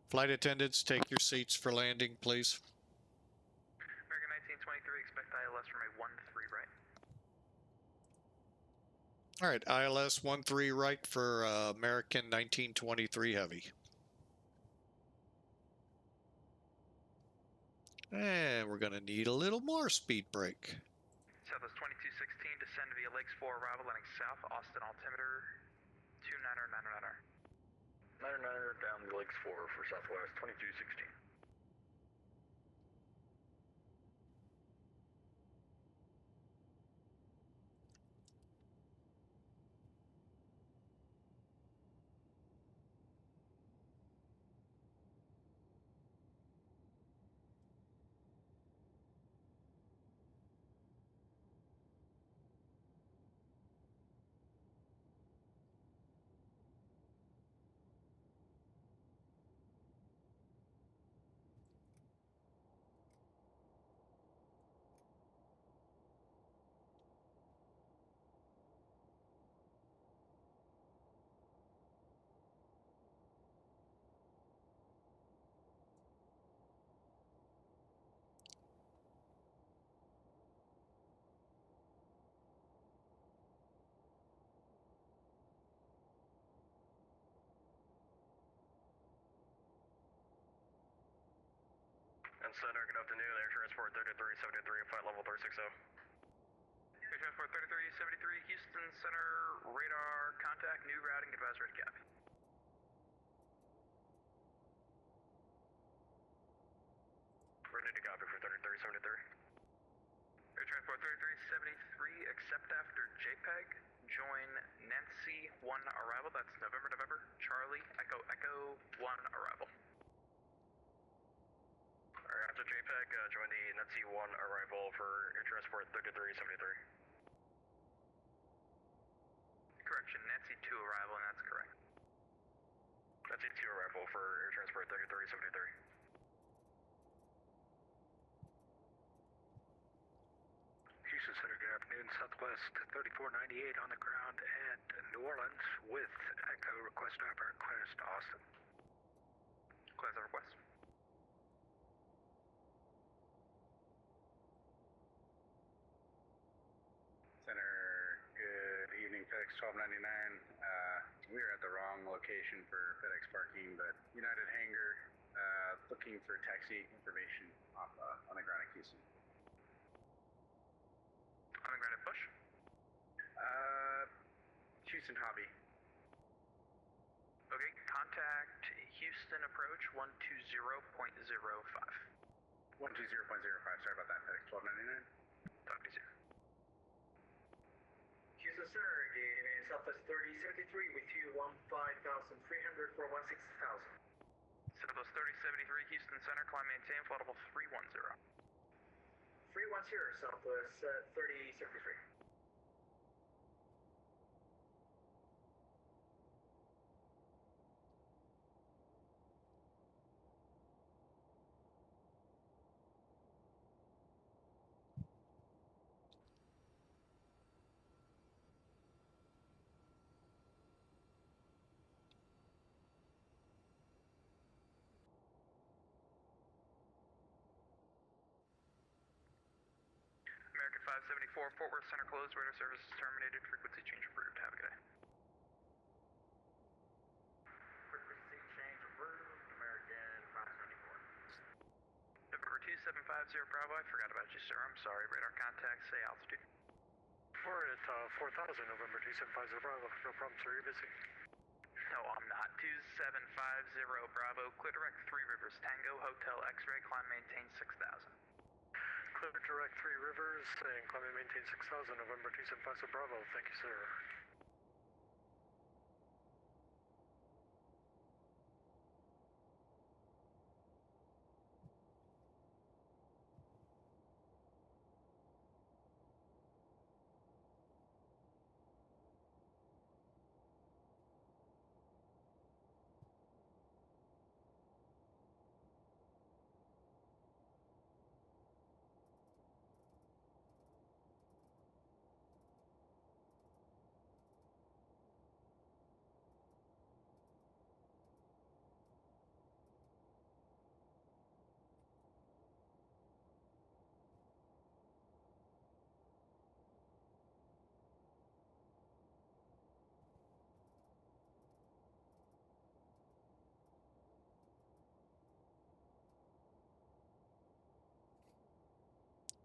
Flight attendants, take your seats for landing, please. American 1923, expect ILS runway 13 right. All right, ILS 13 right for American 1923 Heavy. And we're going to need a little more speed brake. Southwest 2216, descend via Lakes 4, arrival landing south, Austin altimeter 29er, 99er. 99er down the Lakes 4 for Southwest 2216. Center, good afternoon. Air Transport 3373, flight level 360. Air Transport 3373, Houston Center, radar contact, new routing advisory to copy. Ready to copy for 3373. Air Transport 3373, accept after JPEG, join Nancy 1 arrival, that's November, Charlie, Echo, Echo 1 arrival. Alright, after JPEG, join the Nancy 1 arrival for Air Transport 3373. Correction, Nancy 2 arrival, and that's correct. Nancy 2 arrival for Air Transport 3373. Houston Center, good afternoon. Southwest 3498 on the ground at New Orleans with Echo request driver clearance to Austin. Clearance of request. Center, good evening, FedEx 1299. We are at the wrong location for FedEx parking, but United Hangar, looking for taxi information off on the ground at Houston. On the ground at Bush. Houston Hobby. Okay, contact Houston approach 120.05. 120.05, sorry about that, FedEx 1299. Talk to you. Houston Center, good evening, Southwest 3073 with you 15,300 for 16,000. Southwest 3073, Houston Center, climb maintain, flight level 310. 310, Southwest 3073. American 574, Fort Worth Center closed, radar services terminated, frequency change approved. Have a good day. Frequency change approved, American 574. November 2750, Bravo, I forgot about you, sir. I'm sorry. Radar contact, say altitude. We're at 4,000, November 2750 Bravo. No problem, sir. You're busy. No, I'm not. 2750, Bravo, clear direct 3 Rivers, Tango, Hotel, X-ray, climb maintain 6,000. Clear direct 3 Rivers and climb and maintain 6,000, November 2750 Bravo. Thank you, sir.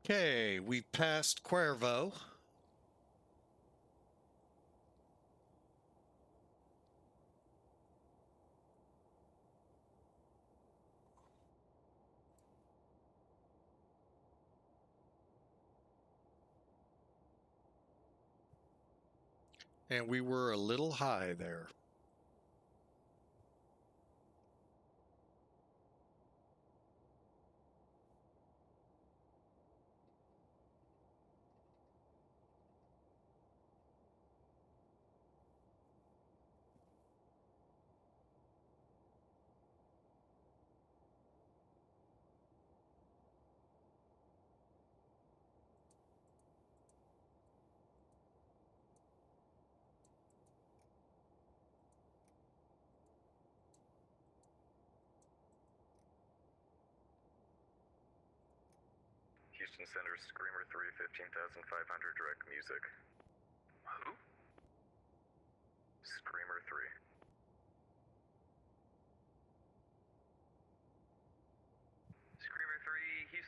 Okay, we passed Cuervo. And we were a little high there. Houston Center, Screamer 3, 15,500, direct music. Who? Screamer 3. Screamer 3,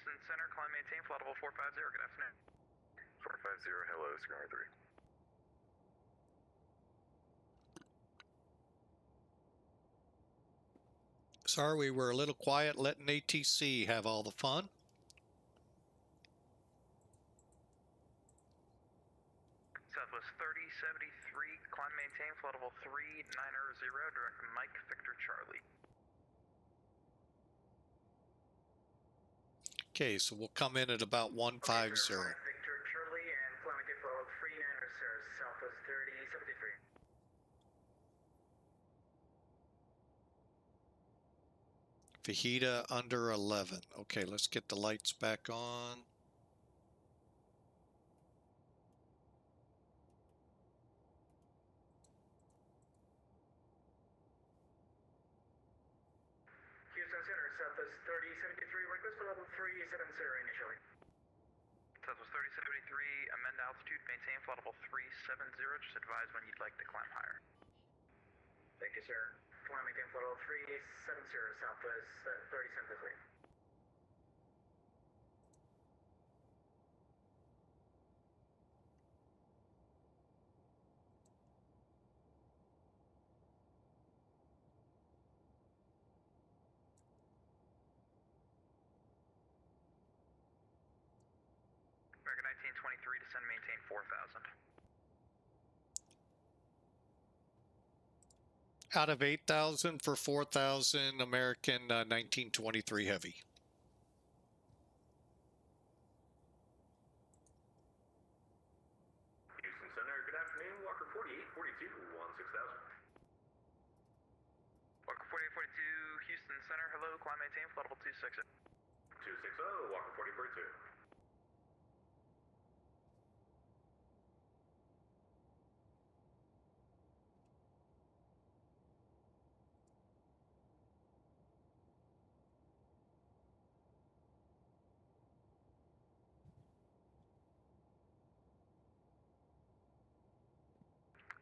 Houston Center, climb maintain, flight level 450, good afternoon. 450, hello, Skyline 3. Sorry, we were a little quiet letting ATC have all the fun. Southwest 3073, climb maintain, flight level 3900, direct Mike Victor Charlie. Okay, so we'll come in at about 150. Mike Victor Charlie and climb maintain for 3900, sir. Southwest 3073. Fajita under 11. Okay, let's get the lights back on. Houston Center, Southwest 3073, request for level 370 initially. Southwest 3073, amend altitude, maintain flight level 370, just advise when you'd like to climb higher. Thank you, sir. Climb maintain flight level 370, Southwest 3073. American 1923, descend, maintain 4000. Out of 8,000 for 4,000, American 1923 heavy. Houston Center, good afternoon, Walker 4842, 16,000. Walker 4842, Houston Center, hello, climb maintain, flight level 260. 260, Walker 4042.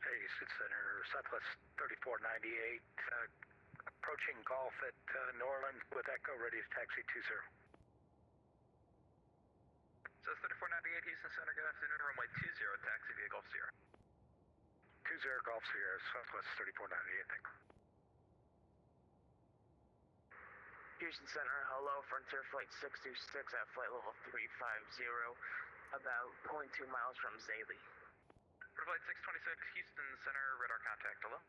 Hey, Houston Center, Southwest 3498, approaching Golf at New Orleans with Echo, ready to taxi 20. Says 3498, Houston Center, good afternoon, runway 20, taxi via Gulf Sierra. 20 Golf Sierra, Southwest 3498, thank you. Houston Center, hello, Frontier Flight 626 at flight level 350, about 0.2 miles from Zaley. Flight 626, Houston Center, radar contact, hello.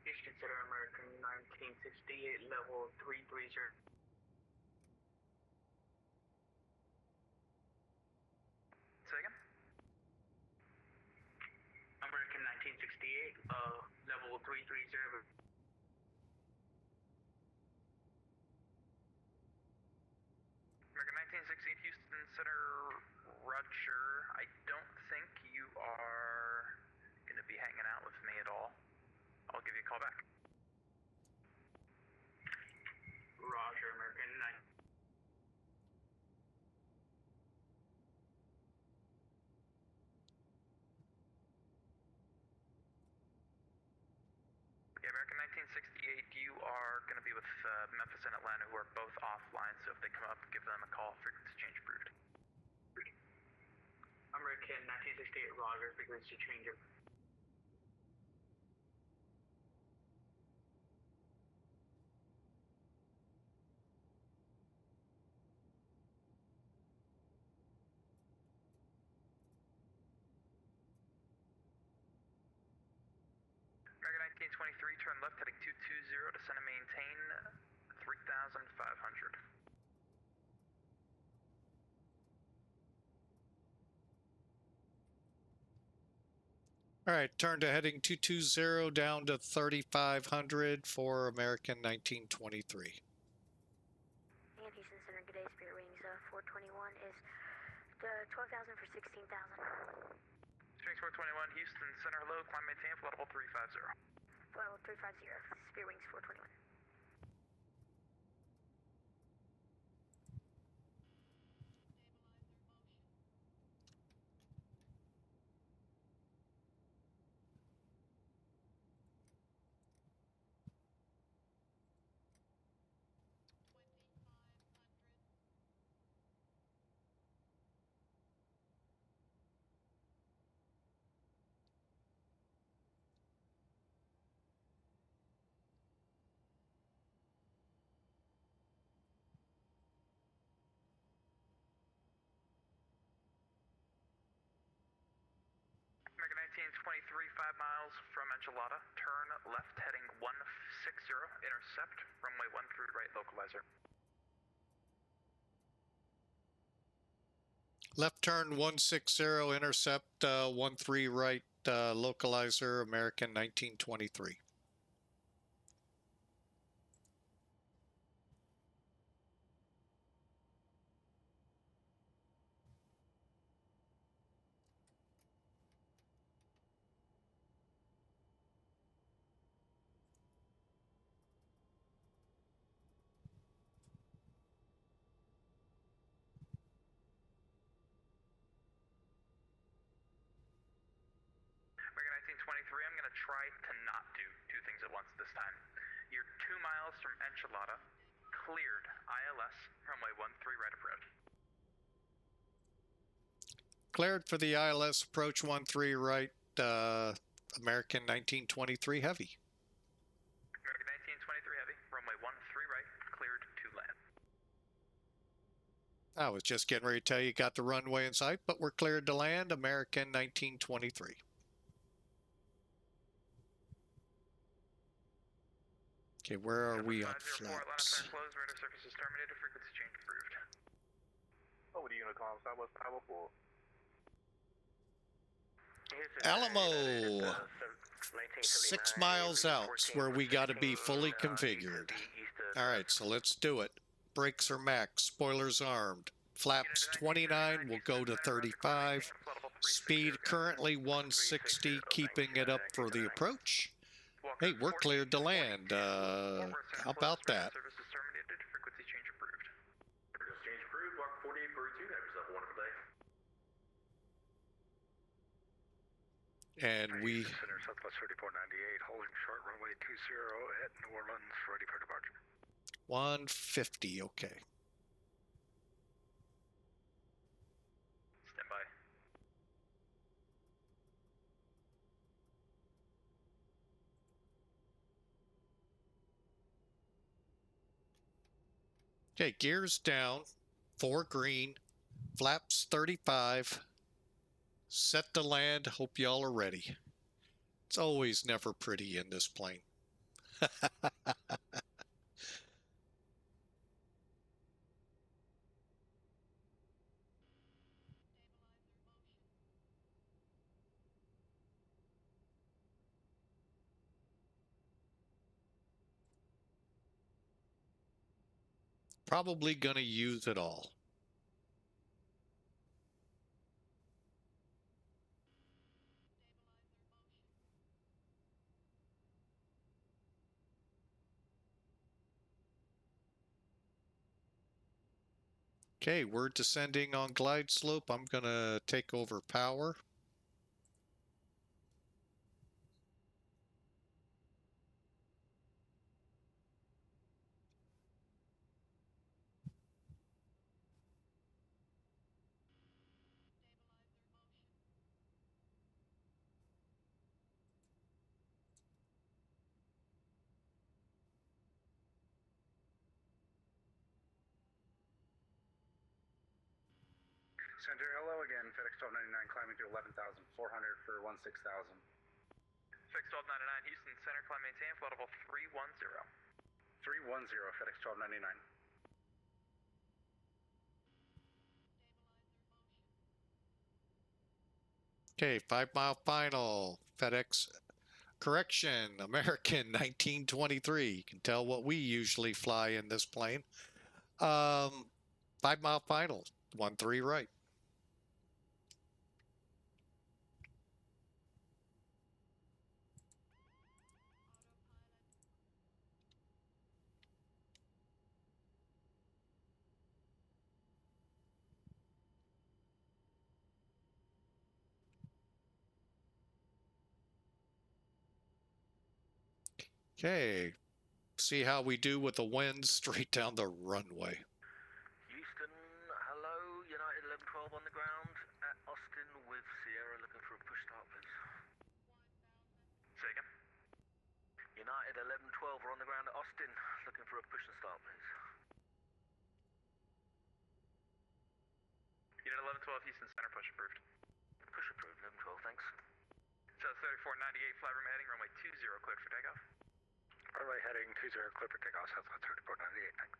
Houston Center, American 1968, level 330. Say again? American 1968, level 330. American 1968, Houston Center, roger. I don't think you are going to be hanging out with me at all. I'll give you a call back. Roger, American 9. Yeah, American 1968, you are going to be with Memphis and Atlanta, who are both offline, so if they come up, give them a call. Frequency change approved. American 1968, roger, frequency change. American 1923, turn left heading 220, descend and maintain 3,500. All right, turn to heading 220 down to 3,500 for American 1923. And Houston Center, good day, Spirit Wings 421 is 12,000 for 16,000. Strings 421, Houston Center, hello, climb maintain, flight level 350. Flight level 350, Spirit Wings 421. American 1923, 5 miles from Enchilada, turn left heading 160, intercept, runway 13 right, localizer. Left turn 160, intercept 13 right, localizer, American 1923. American 1923, I'm going to try to not do two things at once this time. You're 2 miles from Enchilada, cleared ILS, runway 13 right approach. Cleared for the ILS approach 13 right, American 1923 heavy. American 1923 heavy, runway 13 right, cleared to land. I was just getting ready to tell you got the runway in sight, but we're cleared to land, American 1923. Okay, where are we on flaps? Close, radar surface is terminated, frequency change approved. Oh, what are you gonna call him? Southwest 504. Alamo, 6 miles out where we got to be fully configured. All right, so let's do it. Brakes are max, spoilers armed. Flaps 29 will go to 35. Speed currently 160, keeping it up for the approach. Hey, we're cleared to land. How about that? Service is terminated, frequency change approved. Frequency change approved. Walker 4842. Have yourself a wonderful day. And we Center Southwest 3498, holding short runway 20 at New Orleans, ready for departure. 150, okay. Stand by. Okay, gears down, 4 green, flaps 35, set to land, hope y'all are ready. It's always never pretty in this plane. Probably gonna use it all. Okay, we're descending on glide slope. I'm gonna take over power. Center, hello again, FedEx 1299, climbing to 11,400 for 16,000. FedEx 1299 Houston Center, climb maintain, flight level 310. 310, FedEx 1299. Okay, 5-mile final. FedEx correction. American 1923. You can tell what we usually fly in this plane. 5-mile final. 13 right. Okay, see how we do with the wind straight down the runway. Houston, hello, United 1112 on the ground at Austin with Sierra looking for a push start, please. Say again. United 1112 are on the ground at Austin looking for a push and start, please. Unit 1112 Houston Center, push approved. Push approved, 1112, thanks. South 3498, fly room heading, runway 20, cleared for takeoff. Runway heading 20, clear for takeoff, Southwest 3498, thanks.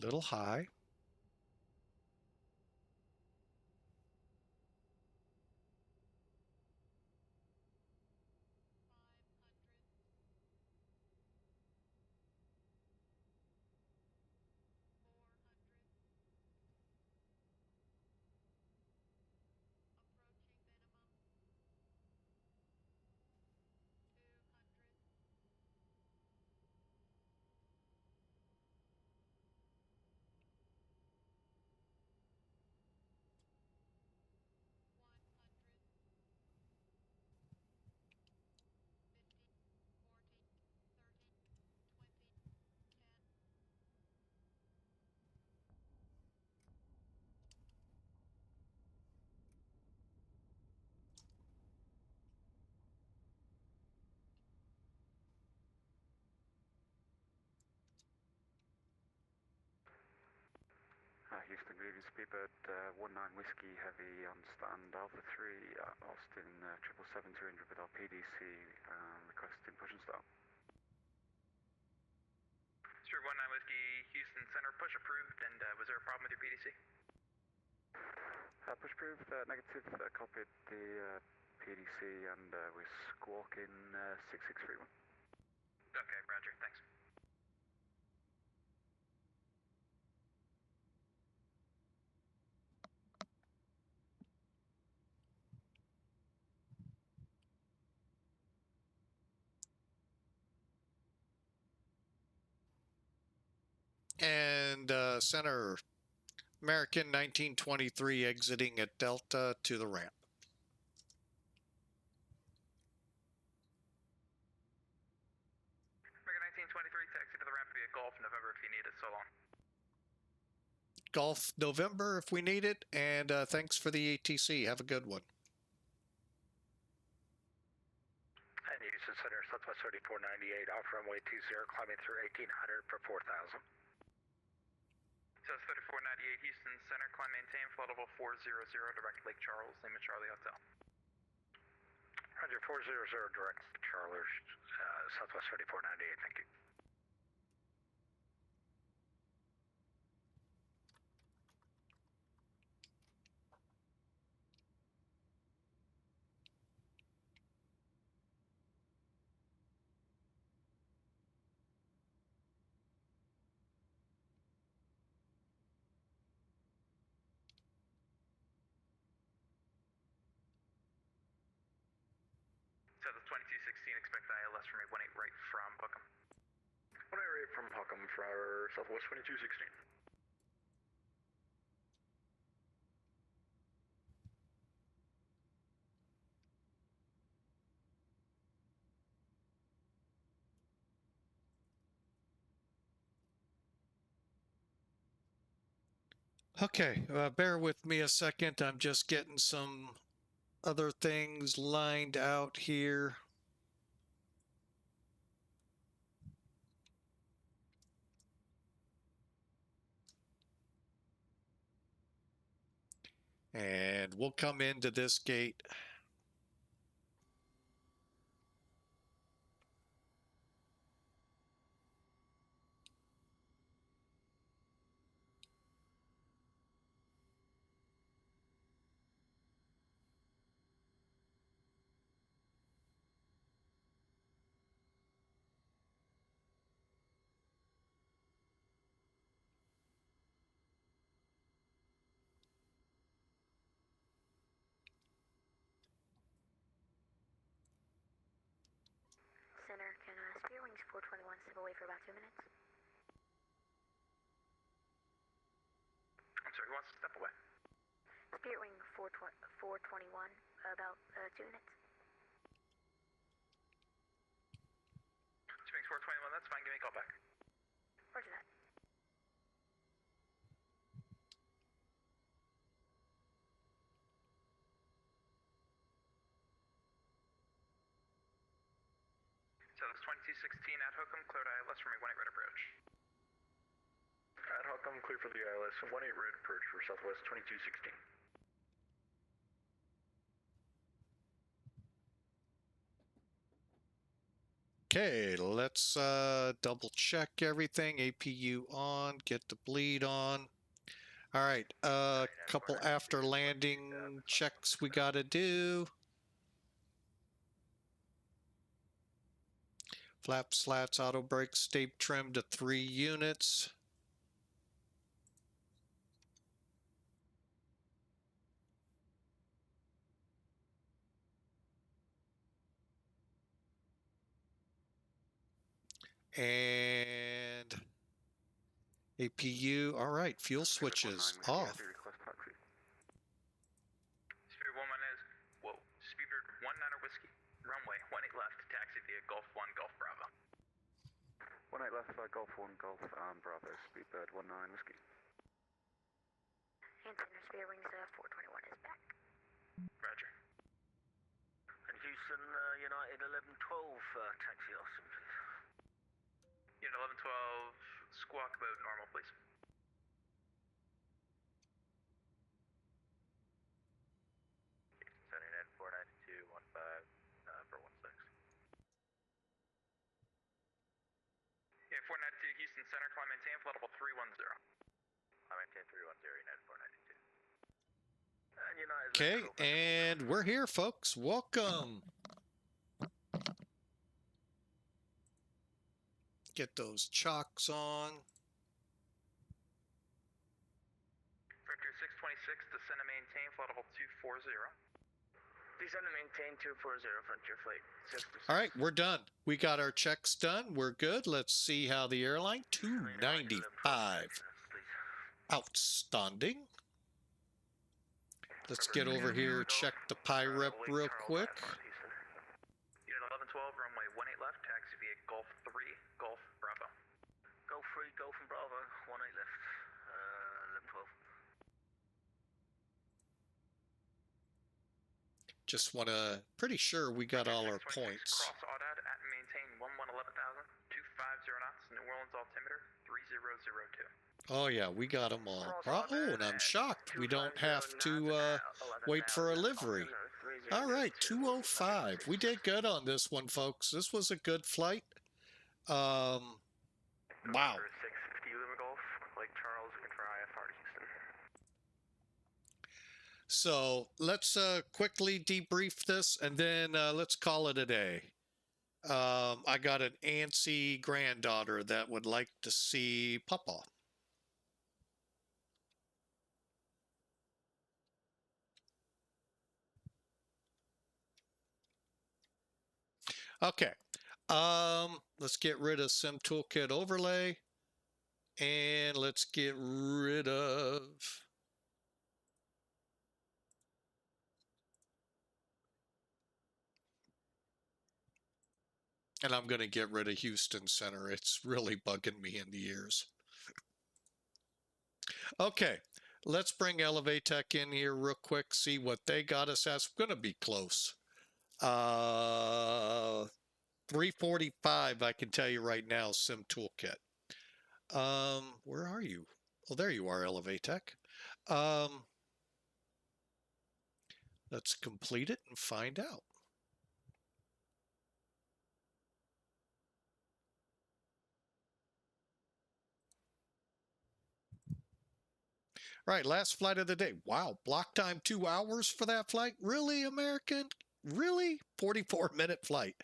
Little high. Houston, good evening, Speedbird 19 Whiskey Heavy on stand Alpha 3 at Austin 777-200 with our PDC requesting push and start. Sure, 19 Whiskey Houston Center, push approved, and was there a problem with your PDC? Push approved, negative, copied the PDC and we're squawking 6631. Okay, roger, thanks. And center, American 1923 exiting at Delta to the ramp. American 1923, taxi to the ramp via Gulf, November if you need it, so long. Gulf November if we need it, and thanks for the ATC. Have a good one. And Houston Center, Southwest 3498, off runway 20, climbing through 1800 for 4000. South 3498 Houston Center, climb maintain, flight level 400, direct Lake Charles, name of Charlie Hotel. Roger, 400, direct Charles, Southwest 3498, thank you. South 2216, expect ILS from 818 right from Bookham. 18 right from Huckham for Southwest 2216. Okay, bear with me a second. I'm just getting some other things lined out here. And we'll come into this gate. Center, can Spirit Wings 421 step away for about 2 minutes? I'm sorry, who wants to step away? Spirit Wing 421, about 2 minutes. Springs 421, that's fine, give me a call back. Roger that. So that's 2216 at Hookham, cleared ILS from a 18 red approach. At Hookham, clear for the ILS, 18 red approach for Southwest 2216. Okay, let's double check everything. APU on, get the bleed on. All right, couple after landing checks we got to do. Flap slats, auto brake, stay trimmed to 3 units. And APU, all right, fuel switches off. Spirit 11 is, whoa, Spirit 19 Whiskey, runway 18 left, taxi via Gulf 1, Gulf Bravo. 18 left, Golf 1, Golf Bravo, Speedbird 19 Whiskey. And Center, Spirit Wings 421 is back. Roger. And Houston, United 1112, taxi Austin, please. Unit 1112, squawk about normal, please. Center net 492, 15 for 16. Yeah, 492 Houston Center, climb maintain, flight level 310. I maintain 310, United 492. And United Okay, 1112. and we're here, folks. Welcome. Get those chocks on. Frontier 626, descend and maintain, flight level 240. Descend and maintain 240, Frontier Flight 626. All right, we're done. We got our checks done. We're good. Let's see how the airline. 295. Outstanding. Let's get over here, check the PIREP real quick. Unit 1112, runway 18 left, taxi via Gulf 3, Gulf Bravo. Golf 3, Golf and Bravo, 18 left, 1112. Just want to, pretty sure we got all our 626, points. uh, Cross Audad at and maintain 11,000, 250 knots, New Orleans altimeter 3002. Oh yeah, we got them all. Oh, and I'm shocked we don't have to wait for a livery. All right, 205. We did good on this one, folks. This was a good flight. Wow. 650 Lima Golf, Lake Charles, looking for IFR to Houston. So let's quickly debrief this, and then let's call it a day. I got an antsy granddaughter that would like to see Papa. Okay. Let's get rid of Sim Toolkit overlay, and let's get rid of and I'm going to get rid of Houston Center. It's really bugging me in the ears. Okay, let's bring Elevatech in here real quick, see what they got us as. It's going to be close. 345, I can tell you right now, Sim Toolkit. Where are you? Oh, there you are, Elevatech. Let's complete it and find out. All right, last flight of the day. Wow, block time 2 hours for that flight? Really, American? Really? 44-minute flight.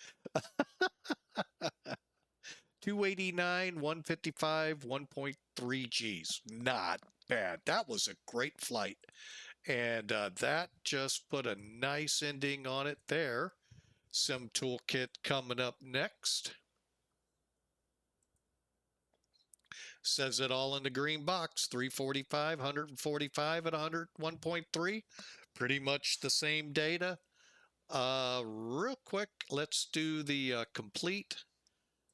289, 155, 1.3 Gs. Not bad. That was a great flight. And that just put a nice ending on it there. Sim Toolkit coming up next. Says it all in the green box. 345, 145 at 101.3. Pretty much the same data. Real quick, let's do the complete.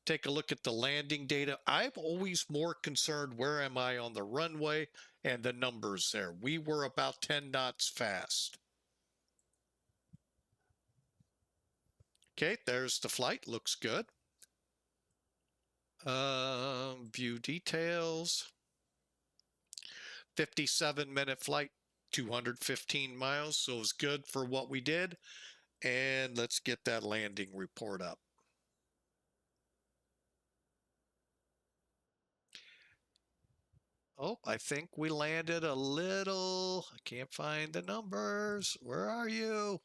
Take a look at the landing data. I'm always more concerned where am I on the runway and the numbers there. We were about 10 knots fast. Okay, there's the flight. Looks good. View details. 57-minute flight, 215 miles. So it was good for what we did. And let's get that landing report up. Oh, I think we landed a little. I can't find the numbers. Where are you?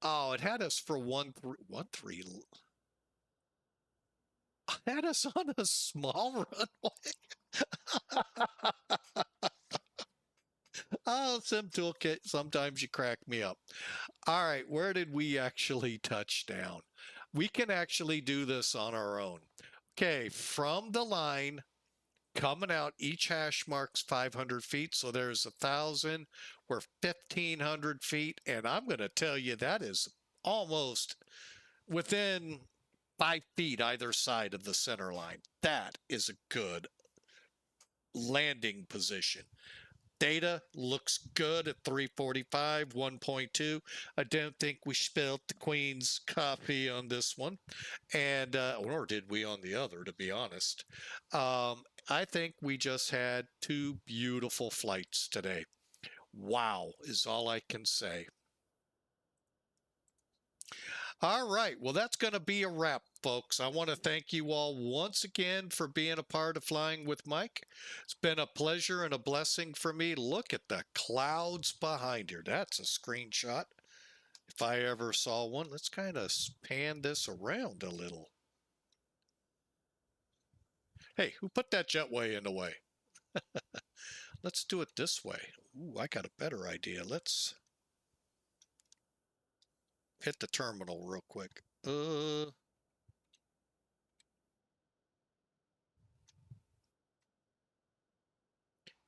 Oh, it had us for 1-3. It had us on a small runway. Oh, Sim Toolkit, sometimes you crack me up. All right, where did we actually touch down? We can actually do this on our own. Okay, from the line, coming out, each hash marks 500 feet. So there's 1,000. We're 1,500 feet. And I'm going to tell you that is almost within 5 feet either side of the center line. That is a good landing position. Data looks good at 345, 1.2. I don't think we spilled the Queen's coffee on this one, and nor did we on the other, to be honest. I think we just had 2 beautiful flights today. Wow is all I can say. All right, well, that's going to be a wrap, folks. I want to thank you all once again for being a part of Flying with Mike. It's been a pleasure and a blessing for me. Look at the clouds behind here. That's a screenshot if I ever saw one. Let's kind of pan this around a little. Hey, who put that jetway in the way? Let's do it this way. Ooh, I got a better idea. Let's hit the terminal real quick.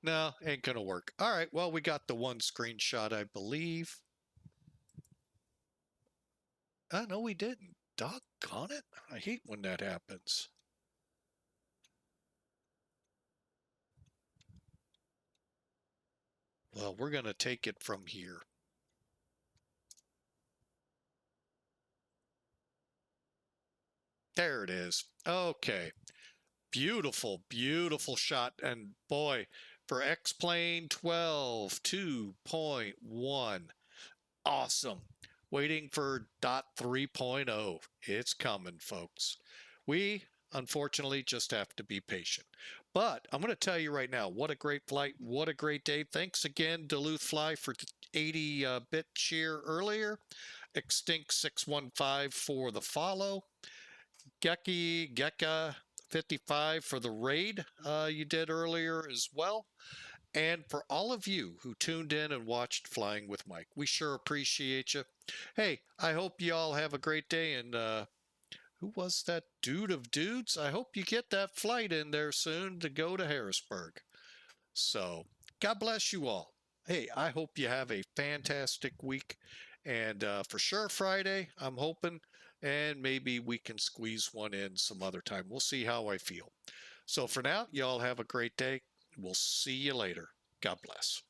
No, ain't gonna work. All right, well, we got the one screenshot, I believe. No, we didn't. Doggone it. I hate when that happens. Well, we're gonna take it from here. There it is. Okay. Beautiful, beautiful shot. And boy, for X-Plane 12.2.1, awesome. Waiting for .3.0. It's coming, folks. We, unfortunately, just have to be patient. But I'm going to tell you right now, what a great flight. What a great day. Thanks again, Duluth Fly, for 80-bit cheer earlier. Extinct 615 for the follow. Gecka 55 for the raid you did earlier as well. And for all of you who tuned in and watched Flying with Mike, we sure appreciate you. Hey, I hope you all have a great day. And who was that dude of dudes? I hope you get that flight in there soon to go to Harrisburg. So God bless you all. Hey, I hope you have a fantastic week. And for sure Friday, I'm hoping. And maybe we can squeeze one in some other time. We'll see how I feel. So for now, y'all have a great day. We'll see you later. God bless.